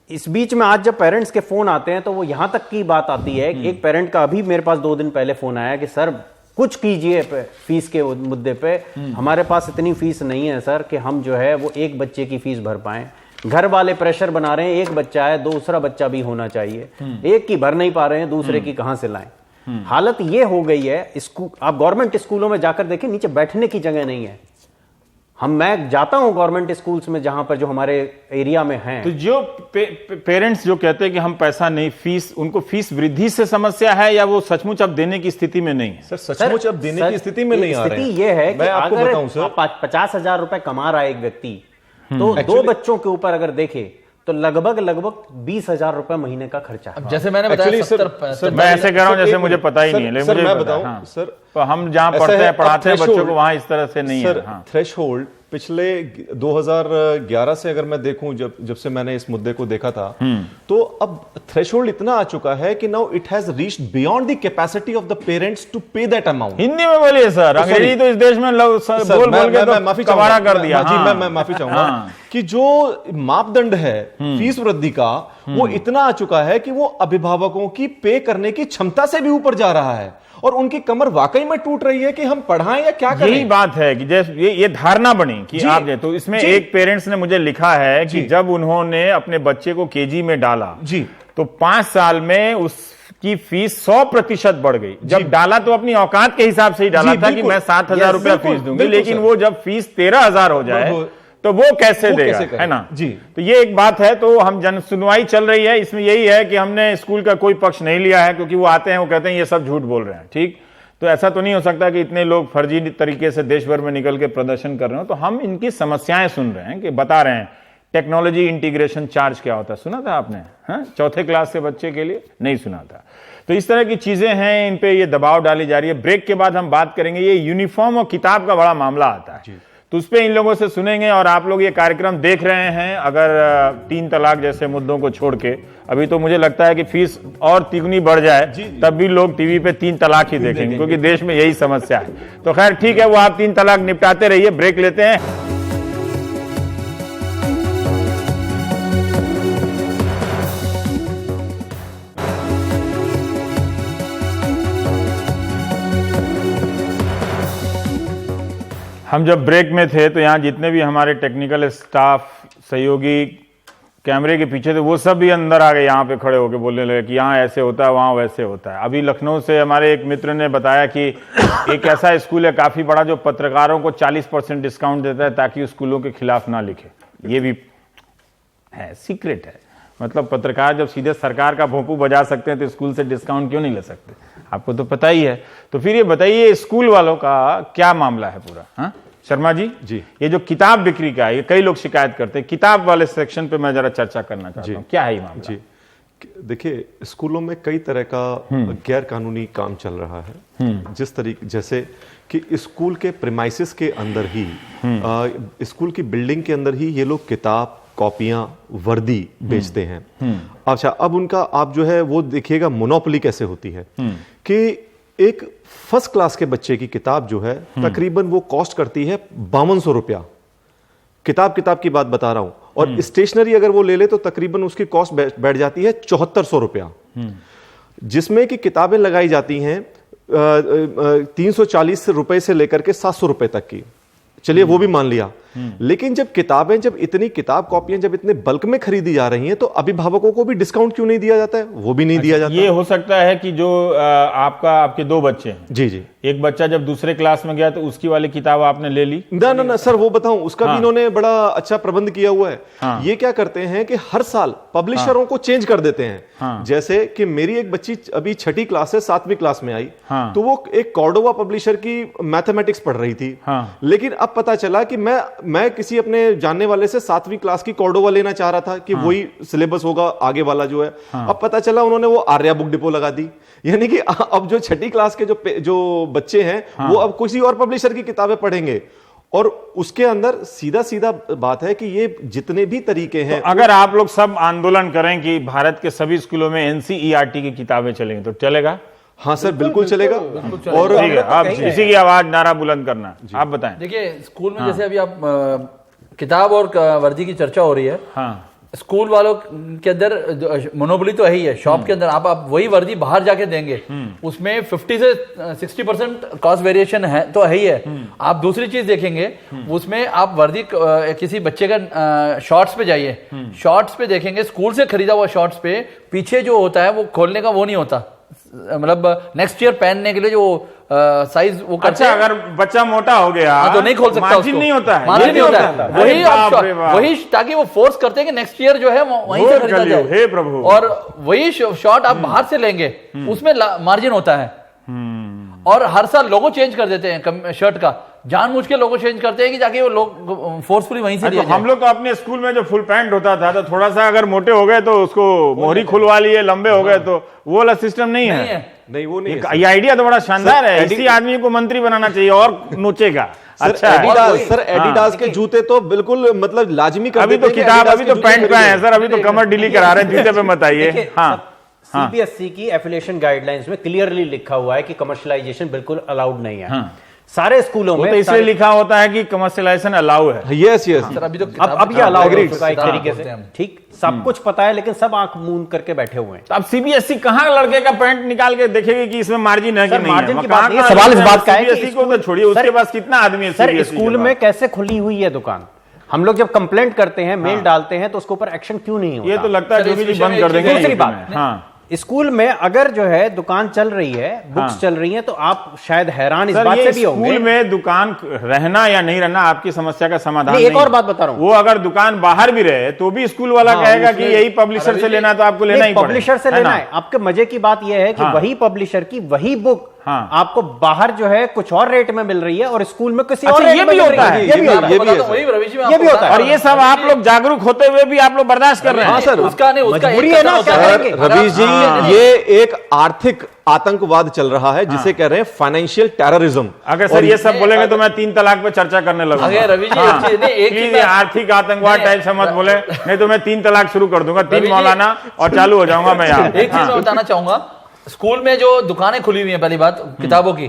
इस बीच में आज जब पेरेंट्स के फोन आते हैं, तो वो यहां तक की बात आती है। एक पेरेंट का अभी मेरे पास 2 दिन पहले फोन आया कि सर कुछ कीजिए फीस के मुद्दे पे, हमारे पास इतनी फीस नहीं है सर कि हम जो है वो एक बच्चे की फीस भर पाए। घर वाले प्रेशर बना रहे हैं, एक बच्चा है, दूसरा बच्चा भी होना चाहिए, एक की भर नहीं पा रहे हैं, दूसरे की कहां से लाएं। हालत ये हो गई है। आप गवर्नमेंट स्कूलों में जाकर देखें, नीचे बैठने की जगह नहीं है। मैं जाता हूं गवर्नमेंट स्कूल्स में, जहां पर जो हमारे एरिया में हैं, तो जो पेरेंट्स जो कहते हैं कि हम पैसा नहीं, फीस, उनको फीस वृद्धि से समस्या है, या वो सचमुच अब देने की स्थिति में नहीं है? सर, सचमुच अब देने की स्थिति में नहीं आ रहे हैं। स्थिति ये है कि अगर 50,000 रुपए कमा रहा है एक व्यक्ति, तो 2 बच्चों के ऊपर अगर देखे तो लगभग 20,000 रुपए महीने का खर्चा। जैसे मैंने बताया, सर मैं ऐसे कह रहा हूं जैसे मुझे पता ही नहीं है, लेकिन मैं बताऊं सर, तो हम जहां पढ़ते हैं, पढ़ाते हैं बच्चों को, वहां इस तरह से नहीं है। थ्रेशोल्ड पिछले 2011 से अगर मैं देखूं, जब से मैंने इस मुद्दे को देखा था, तो अब थ्रेशोल्ड इतना आ चुका है कि now it has reached beyond the capacity of the parents to pay that amount. Hindi में बोलिए सर, अंग्रेजी तो इस देश में बोल के तो माफी कवाड़ा कर दिया। जी, मैं माफी चाहूंगा कि जो मापदंड है फीस वृद्धि का, वो इतना आ चुका है कि वो अभिभावकों की पे करने की क्षमता से भी ऊपर जा रहा है, और उनकी कमर वाकई में टूट रही है कि हम पढ़ाएं या क्या करें। यही बात है कि जैसे ये धारणा बनी कि आप, तो इसमें एक पेरेंट्स ने मुझे लिखा है कि जब उन्होंने अपने बच्चे को केजी में डाला, तो 5 साल में उसकी फीस 100% बढ़ गई। जब डाला तो अपनी औकात के हिसाब से ही डाला था कि मैं 7,000 रुपया फीस दूंगी, लेकिन वो जब फीस 13,000 हो जाए तो वो कैसे देगा, है ना जी। तो ये एक बात है। तो हम जन सुनवाई चल रही है, इसमें यही है कि हमने स्कूल का कोई पक्ष नहीं लिया है, क्योंकि वो आते हैं, वो कहते हैं ये सब झूठ बोल रहे हैं, ठीक। तो ऐसा तो नहीं हो सकता कि इतने लोग फर्जी तरीके से देश भर में निकल के प्रदर्शन कर रहे हो। तो हम इनकी समस्याएं सुन रहे हैं कि बता रहे हैं टेक्नोलॉजी इंटीग्रेशन चार्ज क्या होता है, सुना था आपने? हाँ, चौथे क्लास के बच्चे के लिए नहीं सुना था। तो इस तरह की चीजें हैं, इन पे ये दबाव डाली जा रही है। ब्रेक के बाद हम बात करेंगे, ये यूनिफॉर्म और किताब का बड़ा मामला आता है, तो उस पर इन लोगों से सुनेंगे। और आप लोग ये कार्यक्रम देख रहे हैं, अगर 3 तलाक जैसे मुद्दों को छोड़ के, अभी तो मुझे लगता है कि फीस और तिगुनी बढ़ जाए तब भी लोग टीवी पे 3 तलाक ही देखेंगे, क्योंकि देश में यही समस्या है। तो खैर ठीक है, वो आप 3 तलाक निपटाते रहिए, ब्रेक लेते हैं। हम जब ब्रेक में थे तो यहाँ जितने भी हमारे टेक्निकल स्टाफ, सहयोगी कैमरे के पीछे थे, वो सब भी अंदर आ गए, यहाँ पे खड़े होके बोलने लगे कि यहाँ ऐसे होता है, वहाँ वैसे होता है। अभी लखनऊ से हमारे एक मित्र ने बताया कि एक ऐसा स्कूल है काफ़ी बड़ा जो पत्रकारों को 40% डिस्काउंट देता है ताकि स्कूलों के खिलाफ ना लिखे। ये भी है, सीक्रेट है। मतलब पत्रकार जब सीधे सरकार का भोंपू बजा सकते हैं तो स्कूल से डिस्काउंट क्यों नहीं ले सकते? आपको तो पता ही है। तो फिर ये बताइए, स्कूल वालों का क्या मामला है पूरा? हाँ शर्मा जी, ये जो किताब बिक्री का है, ये कई लोग शिकायत करते हैं, किताब वाले सेक्शन पे मैं जरा चर्चा करना चाहता हूँ, क्या है ये मामला? जी देखिए, स्कूलों में कई तरह का गैर कानूनी काम चल रहा है। जिस तरीके, जैसे कि स्कूल के प्रीमाइसेस के अंदर ही, स्कूल की बिल्डिंग के अंदर ही ये लोग किताब, कॉपियां, वर्दी बेचते हैं। अच्छा, अब उनका आप जो है वो देखिएगा मोनोपोली कैसे होती है कि एक फर्स्ट क्लास के बच्चे की किताब जो है तकरीबन वो कॉस्ट करती है 5200 रुपया। किताब की बात बता रहा हूं। और स्टेशनरी अगर वो ले ले तो तकरीबन उसकी कॉस्ट बैठ जाती है 7400 रुपया, जिसमें कि किताबें लगाई जाती हैं 340 रुपए से लेकर के 700 रुपए तक की। चलिए वो भी मान लिया, लेकिन जब इतनी किताब कॉपियां जब इतने बल्क में खरीदी जा रही हैं तो अभिभावकों को भी डिस्काउंट क्यों नहीं दिया जाता है? वो भी नहीं दिया जाता। ये हो सकता है कि जो आपके 2 बच्चे हैं, जी, एक बच्चा जब दूसरे क्लास में गया तो उसकी वाली किताब आपने ले ली? ना सर, वो बताऊं, उसका भी इन्होंने बड़ा अच्छा प्रबंध किया हुआ है। ये क्या करते हैं कि हर साल पब्लिशरों को चेंज कर देते हैं। जैसे कि मेरी एक बच्ची अभी 6ठी क्लास से 7वीं क्लास में आई, तो वो एक कॉर्डोवा पब्लिशर की मैथमेटिक्स पढ़ रही थी। लेकिन अब पता चला कि मैं किसी अपने जानने वाले से 7वीं क्लास की कॉर्डोवा लेना चाह रहा था कि वही सिलेबस होगा आगे वाला जो है। अब पता चला उन्होंने वो आर्या बुक डिपो लगा दी। यानी कि अब जो 6ठी क्लास के जो बच्चे हैं वो अब किसी और पब्लिशर की किताबें पढ़ेंगे। और उसके अंदर सीधा बात है कि ये जितने भी तरीके हैं, तो अगर आप लोग सब आंदोलन करें कि भारत के सभी स्कूलों में एनसीईआरटी की किताबें चलेंगी तो चलेगा? हाँ सर, बिल्कुल चलेगा। और ठीक है, आप इसी की आवाज, नारा बुलंद करना, आप बताएं। देखिए, स्कूल में जैसे अभी आप किताब और वर्दी की चर्चा हो रही है। स्कूल वालों के अंदर मोनोपोली तो है ही है। शॉप के अंदर आप वही वर्दी बाहर जाके देंगे, उसमें 50 से 60% कॉस्ट वेरिएशन है तो है ही है। आप दूसरी चीज देखेंगे, उसमें आप वर्दी किसी बच्चे का शॉर्ट्स पे जाइए, शॉर्ट्स पे देखेंगे, स्कूल से खरीदा हुआ शॉर्ट्स पे पीछे जो होता है वो खोलने का वो नहीं होता, मतलब नेक्स्ट ईयर पहनने के लिए जो साइज वो अच्छा, अगर बच्चा मोटा हो गया तो नहीं खोल सकता, मार्जिन नहीं होता है, मार्जिन नहीं होता है। वही ताकि वो फोर्स करते हैं कि नेक्स्ट ईयर जो है वहीं से खरीदा जाए। हे प्रभु। और वही शॉर्ट आप बाहर से लेंगे, उसमें मार्जिन होता है। और हर साल लोगो चेंज कर देते हैं शर्ट का, जानबूझ के लोगो चेंज करते हैं कि जाके वो लोग फोर्सफुली वहीं से लिया जाए। हम लोग तो अपने स्कूल में जो फुल पैंट होता था तो थोड़ा सा अगर मोटे हो गए तो उसको मोहरी खुलवा लिए, लंबे हो गए तो वो वाला सिस्टम नहीं है। नहीं, वो नहीं। ये आइडिया तो बड़ा शानदार है, इसी आदमी को मंत्री बनाना चाहिए और नोचेगा। अच्छा सर, एडिडास के जूते तो बिल्कुल मतलब लाजमी कर अभी तो किताब, अभी तो पैंट पे है सर, अभी तो कमर ढीली करा रहे हैं, जूते पे मत आइए। हाँ, सीबीएसई की एफिलिएशन गाइडलाइंस में क्लियरली लिखा हुआ है कि कमर्शियलाइजेशन बिल्कुल अलाउड नहीं है। सारे स्कूलों में तो इसलिए लिखा होता है कि कमर्शियलाइजेशन अलाउ है। यस अभी तो अब ये अलाउड हो चुका है एक तरीके से। ठीक, सब कुछ पता है लेकिन सब आंख मूंद करके बैठे हुए हैं। तो अब सीबीएसई कहां लड़के का पैंट निकाल के देखेगी कि इसमें मार्जिन है कि नहीं है? मार्जिन की बात नहीं, सवाल इस बात का है कि सीबीएसई को तो छोड़िए, उसके पास कितना आदमी है सर स्कूल में कैसे खुली हुई है दुकान? हम लोग जब कंप्लेंट करते हैं, मेल डालते हैं तो उसके ऊपर एक्शन क्यों नहीं होता? ये तो लगता है जोगी जी बंद कर देंगे। दूसरी बात, स्कूल में अगर जो है दुकान चल रही है, बुक्स चल रही हैं, तो आप शायद हैरान इस बात से भी होंगे। स्कूल में दुकान रहना या नहीं रहना आपकी समस्या का समाधान नहीं। एक और बात बता रहा हूं, वो अगर दुकान बाहर भी रहे तो भी स्कूल वाला कहेगा कि यही पब्लिशर से लेना तो आपको लेना ही पड़ेगा। पब्लिशर से लेना है। आपके मजे की बात यह है कि वही पब्लिशर की वही बुक हाँ। आपको बाहर जो है कुछ और रेट में मिल रही है और स्कूल में किसी और ये भी होता है, ये भी होता है। और ये सब आप लोग जागरूक होते हुए भी आप लोग बर्दाश्त कर रहे हैं। हाँ सर, उसका नहीं, उसका मजबूरी है ना, क्या करेंगे? रवीश जी, ये एक आर्थिक आतंकवाद चल रहा है जिसे कह रहे हैं फाइनेंशियल टेररिज्म। अगर सर ये सब बोलेंगे तो मैं 3 तलाक पे चर्चा करने लगूंगा। अगर रवि जी एक प्लीज आर्थिक आतंकवाद टाइप से मत बोले, नहीं तो मैं 3 तलाक शुरू कर दूंगा, 3 मौलाना और चालू हो जाऊंगा मैं यहाँ। एक चीज मैं बताना चाहूंगा, स्कूल में जो दुकानें खुली हुई हैं, पहली बात किताबों की,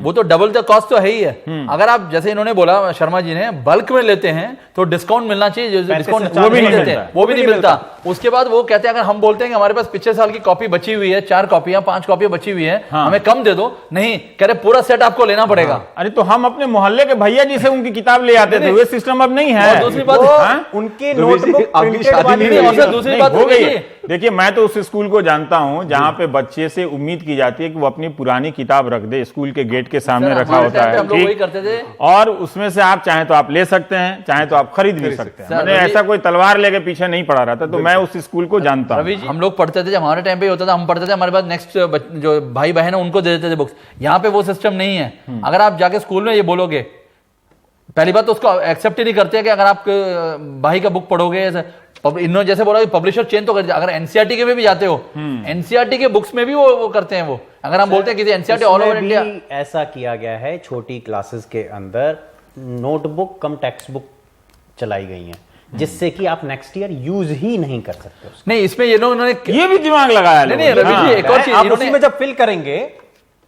वो तो डबल द कॉस्ट तो है ही है। अगर आप जैसे इन्होंने बोला शर्मा जी ने, बल्क में लेते हैं तो डिस्काउंट मिलना चाहिए, डिस्काउंट वो भी नहीं देते, मिलता, वो भी नहीं मिलता। उसके बाद वो कहते हैं अगर हम बोलते हैं कि हमारे पास पिछले साल की कॉपी बची हुई है, 4 कॉपियां 5 कॉपियां बची हुई है, हमें कम दे दो, नहीं कह रहे पूरा सेट आपको लेना पड़ेगा। अरे तो हम अपने मोहल्ले के भैया जी से उनकी किताब ले आते थे, वो सिस्टम अब नहीं है। दूसरी बात उनकी नोटबुक दूसरी बात हो गई है। देखिए मैं तो उस स्कूल को जानता हूं जहां पे बच्चे से उम्मीद की जाती है कि वो अपनी पुरानी किताब रख दे, स्कूल के गेट के सामने रखा होता है, हम लोग वही करते थे। और उसमें से आप चाहे तो आप ले सकते हैं, चाहे तो आप खरीद भी सकते हैं। मैंने ऐसा कोई तलवार लेके पीछे नहीं पड़ा रहता, तो मैं उस स्कूल को जानता हूं। हम लोग पढ़ते थे, जब हमारे टाइम पे होता था, हम पढ़ते थे, हमारे पास नेक्स्ट जो भाई बहन है उनको दे देते थे बुक्स। यहाँ पे वो सिस्टम नहीं है। अगर आप जाके स्कूल में ये बोलोगे, पहली बात तो उसको एक्सेप्ट ही नहीं करते कि अगर आप भाई का बुक पढ़ोगे, इन्होंने जैसे बोला पब्लिशर चेंज तो कर दिया। अगर एनसीईआरटी के में भी जाते हो, एनसीईआरटी के बुक्स में भी वो करते हैं। वो अगर हम बोलते हैं किसी एनसीईआरटी ऑल ओवर इंडिया, ऐसा किया गया है, छोटी क्लासेस के अंदर नोटबुक कम टेक्स्ट बुक चलाई गई है, जिससे कि आप नेक्स्ट ईयर यूज ही नहीं कर सकते उसको। नहीं इसमें ये लोग उन्होंने ये भी दिमाग लगाया। नहीं रवि जी, एक और चीज आप उसी में जब फिल करेंगे,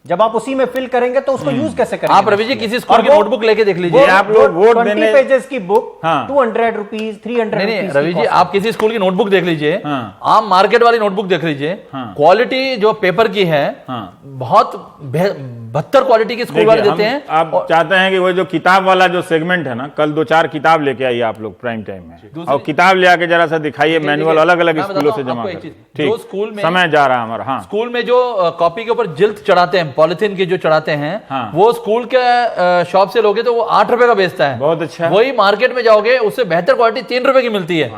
जब आप उसी में फिल करेंगे तो उसको यूज कैसे करेंगे? आप रवि जी किसी स्कूल की नोटबुक लेके देख लीजिए, आप लोग वोट देने पेजेस की बुक 200 रुपीज 300 नहीं रवि जी, आप किसी स्कूल की नोटबुक देख लीजिए, आम मार्केट वाली नोटबुक देख लीजिए, क्वालिटी जो पेपर की है बहुत बदतर क्वालिटी की स्कूल वाले देते हैं। आप चाहते हैं कि वो जो किताब वाला जो सेगमेंट है ना, कल 2-4 किताब लेके आइए आप लोग प्राइम टाइम में, और किताब ले आके जरा सा दिखाइए, मैनुअल अलग अलग स्कूलों से जमा कर। जो स्कूल में समय जा रहा है हमारा। हाँ, स्कूल में जो कॉपी के ऊपर जिल्त चढ़ाते हैं, पॉलिथीन की जो चढ़ाते हैं, वो स्कूल के शॉप से लोगे तो वो 8 रुपए का बेचता है। बहुत अच्छा। वही मार्केट में जाओगे उससे बेहतर क्वालिटी 3 रुपए की मिलती है।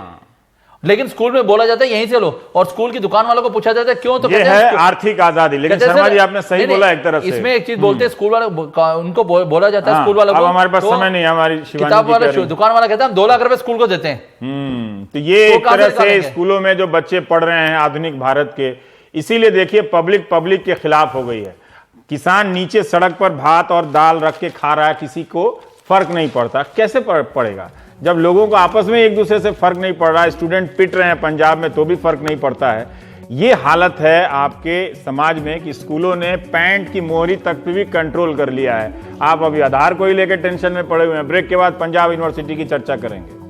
लेकिन स्कूल में बोला जाता है यहीं से लो, और स्कूल की दुकान वालों को पूछा जाता है क्यों, तो ये है आर्थिक आजादी। लेकिन शर्मा जी आपने सही बोला एक तरफ से। इसमें एक चीज बोलते हैं स्कूल वाले, उनको बोला जाता है स्कूल वालों को, हमारे पास समय नहीं है, हमारी किताब वाला दुकान वाला कहता है हम 2 लाख रुपए स्कूल को देते हैं। तो ये एक तरह से स्कूलों में जो बच्चे पढ़ रहे हैं आधुनिक भारत के, इसीलिए देखिए पब्लिक के खिलाफ हो गई है। किसान नीचे सड़क पर भात और दाल रख के खा रहा है, किसी को फर्क नहीं पड़ता। कैसे पड़ेगा जब लोगों को आपस में एक दूसरे से फर्क नहीं पड़ रहा है? स्टूडेंट पिट रहे हैं पंजाब में तो भी फर्क नहीं पड़ता है। ये हालत है आपके समाज में कि स्कूलों ने पैंट की मोहरी तक पे भी कंट्रोल कर लिया है। आप अभी आधार को ही लेकर टेंशन में पड़े हुए हैं। ब्रेक के बाद पंजाब यूनिवर्सिटी की चर्चा करेंगे।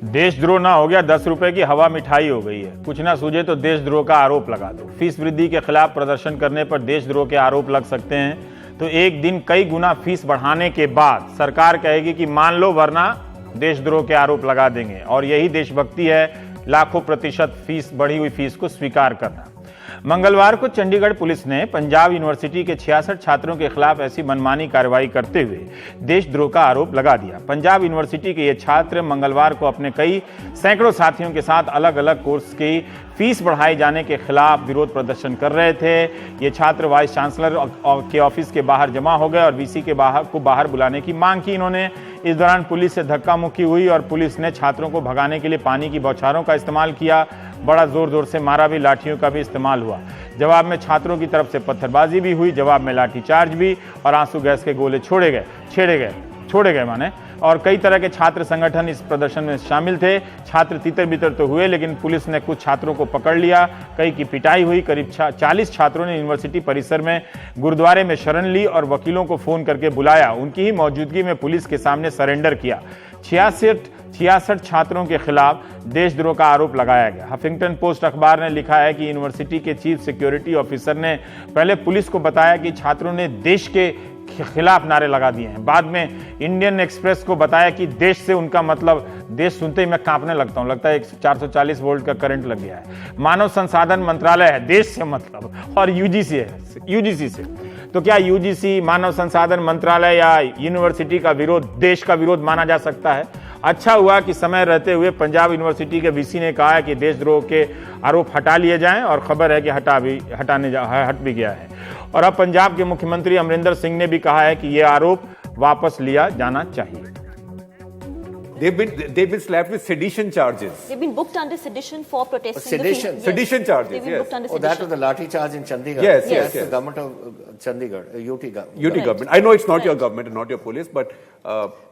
देशद्रोह ना हो गया, 10 रुपए की हवा मिठाई हो गई है। कुछ ना सूझे तो देशद्रोह का आरोप लगा दो। फीस वृद्धि के खिलाफ प्रदर्शन करने पर देशद्रोह के आरोप लग सकते हैं, तो एक दिन कई गुना फीस बढ़ाने के बाद सरकार कहेगी कि मान लो, वरना देशद्रोह के आरोप लगा देंगे। और यही देशभक्ति है, लाखों प्रतिशत फीस बढ़ी हुई फीस को स्वीकार करना। मंगलवार को चंडीगढ़ पुलिस ने पंजाब यूनिवर्सिटी के 66 छात्रों के खिलाफ ऐसी मनमानी कार्रवाई करते हुए देशद्रोह का आरोप लगा दिया। पंजाब यूनिवर्सिटी के ये छात्र मंगलवार को अपने कई सैकड़ों साथियों के साथ अलग अलग कोर्स की फीस बढ़ाए जाने के खिलाफ विरोध प्रदर्शन कर रहे थे। ये छात्र वाइस चांसलर के ऑफिस के बाहर जमा हो गए और वीसी के बाहर बुलाने की मांग की इन्होंने। इस दौरान पुलिस से धक्का मुक्की हुई और पुलिस ने छात्रों को भगाने के लिए पानी की बौछारों का इस्तेमाल किया। बड़ा जोर जोर से मारा भी, लाठियों का भी इस्तेमाल हुआ। जवाब में छात्रों की तरफ से पत्थरबाजी भी हुई, जवाब में लाठीचार्ज भी, और आंसू गैस के गोले छोड़े गए माने। और कई तरह के छात्र संगठन इस प्रदर्शन में शामिल थे। छात्र तितर बितर तो हुए, लेकिन पुलिस ने कुछ छात्रों को पकड़ लिया। कई की पिटाई हुई। करीब 40 छात्रों ने यूनिवर्सिटी परिसर में गुरुद्वारे में शरण ली और वकीलों को फोन करके बुलाया। उनकी ही मौजूदगी में पुलिस के सामने सरेंडर किया। 66 छात्रों के खिलाफ देशद्रोह का आरोप लगाया गया। हफिंगटन पोस्ट अखबार ने लिखा है कि यूनिवर्सिटी के चीफ सिक्योरिटी ऑफिसर ने पहले पुलिस को बताया कि छात्रों ने देश के खिलाफ नारे लगा दिए हैं। बाद में इंडियन एक्सप्रेस को बताया कि देश से उनका मतलब, देश सुनते ही मैं कांपने लगता हूं, लगता है 440 वोल्ट का करंट लग गया है। मानव संसाधन मंत्रालय है, देश से मतलब, और यूजीसी है, यूजीसी से। तो क्या यूजीसी, मानव संसाधन मंत्रालय या यूनिवर्सिटी का विरोध देश का विरोध माना जा सकता है? अच्छा हुआ कि समय रहते हुए पंजाब यूनिवर्सिटी के वीसी ने कहा है कि देशद्रोह के आरोप हटा लिए जाएं, और खबर है कि हट भी गया है। और अब पंजाब के मुख्यमंत्री अमरिंदर सिंह ने भी कहा है कि यह आरोप वापस लिया जाना चाहिए। They've been slapped with sedition charges. They've been booked under sedition for protesting. Sedition, yes. Sedition charges. They've been booked under Oh, sedition. that was the lathi charge in Chandigarh. Yes, yes, That's yes. the government of Chandigarh, UT government. UT Right. government. I know it's not your government and not your police, but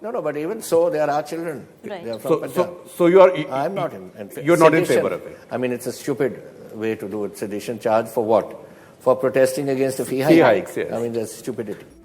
No, but even so, they are our children. Right. They are from Punjab. so you are. I'm not in. You're not in Sedition, favor of it. I mean, it's a stupid way to do it. Sedition charge for what? For protesting against the fee Fee hikes, yes. I mean, that's stupidity.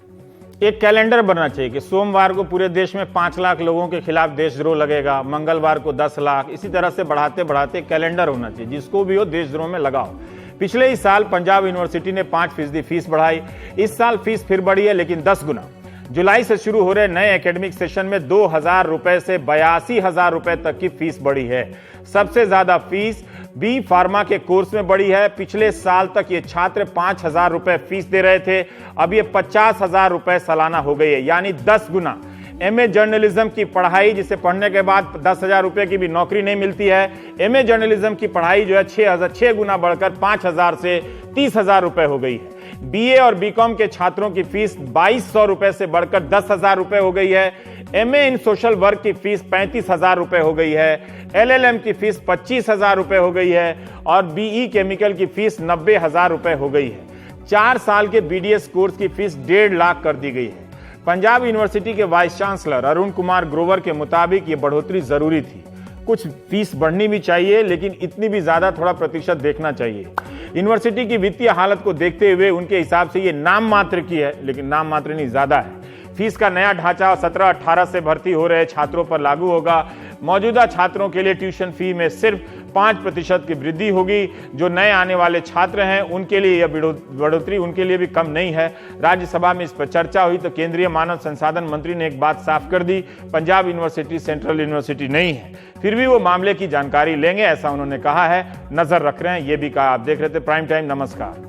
एक कैलेंडर बनना चाहिए कि सोमवार को पूरे देश में 5 लाख लोगों के खिलाफ देशद्रोह लगेगा, मंगलवार को 10 लाख, इसी तरह से बढ़ाते बढ़ाते कैलेंडर होना चाहिए, जिसको भी हो देशद्रोह में लगाओ। पिछले ही साल पंजाब यूनिवर्सिटी ने 5% फीस बढ़ाई, इस साल फीस फिर बढ़ी है, लेकिन 10 गुना। जुलाई से शुरू हो रहे नए एकेडमिक सेशन में 2,000 रुपए से 82,000 रुपए तक की फीस बढ़ी है। सबसे ज्यादा फीस बी फार्मा के कोर्स में बढ़ी है। पिछले साल तक ये छात्र 5,000 रुपए फीस दे रहे थे, अब ये 50,000 रुपए सालाना हो गई है, यानी 10 गुना। एमए जर्नलिज्म की पढ़ाई, जिसे पढ़ने के बाद 10,000 रुपए की भी नौकरी नहीं मिलती है, एमए जर्नलिज्म की पढ़ाई जो है 6 गुना बढ़कर 5,000 से 30,000 रुपए हो गई है। बीए और बीकॉम के छात्रों की फीस 2,200 रुपए से बढ़कर 10,000 रुपए हो गई है। एमए इन सोशल वर्क की फीस 35,000 रुपए हो गई है। एलएलएम की फीस 25,000 रुपए हो गई है और बीई केमिकल की फीस 90,000 रुपए हो गई है। 4 साल के बीडीएस कोर्स की फीस 1.5 लाख कर दी गई है। पंजाब यूनिवर्सिटी के वाइस चांसलर अरुण कुमार ग्रोवर के मुताबिक ये बढ़ोतरी जरूरी थी। कुछ फीस बढ़नी भी चाहिए, लेकिन इतनी भी ज्यादा थोड़ा प्रतिशत देखना चाहिए। यूनिवर्सिटी की वित्तीय हालत को देखते हुए उनके हिसाब से ये नाम मात्र की है, लेकिन नाम मात्र नहीं, ज्यादा है। फीस का नया ढांचा 17-18 से भर्ती हो रहे छात्रों पर लागू होगा। मौजूदा छात्रों के लिए ट्यूशन फी में सिर्फ 5% की वृद्धि होगी। जो नए आने वाले छात्र हैं उनके लिए यह बढ़ोतरी उनके लिए भी कम नहीं है। राज्यसभा में इस पर चर्चा हुई तो केंद्रीय मानव संसाधन मंत्री ने एक बात साफ कर दी, पंजाब यूनिवर्सिटी सेंट्रल यूनिवर्सिटी नहीं है, फिर भी वो मामले की जानकारी लेंगे, ऐसा उन्होंने कहा है। नजर रख रहे हैं, ये भी कहा। आप देख रहे थे प्राइम टाइम, नमस्कार।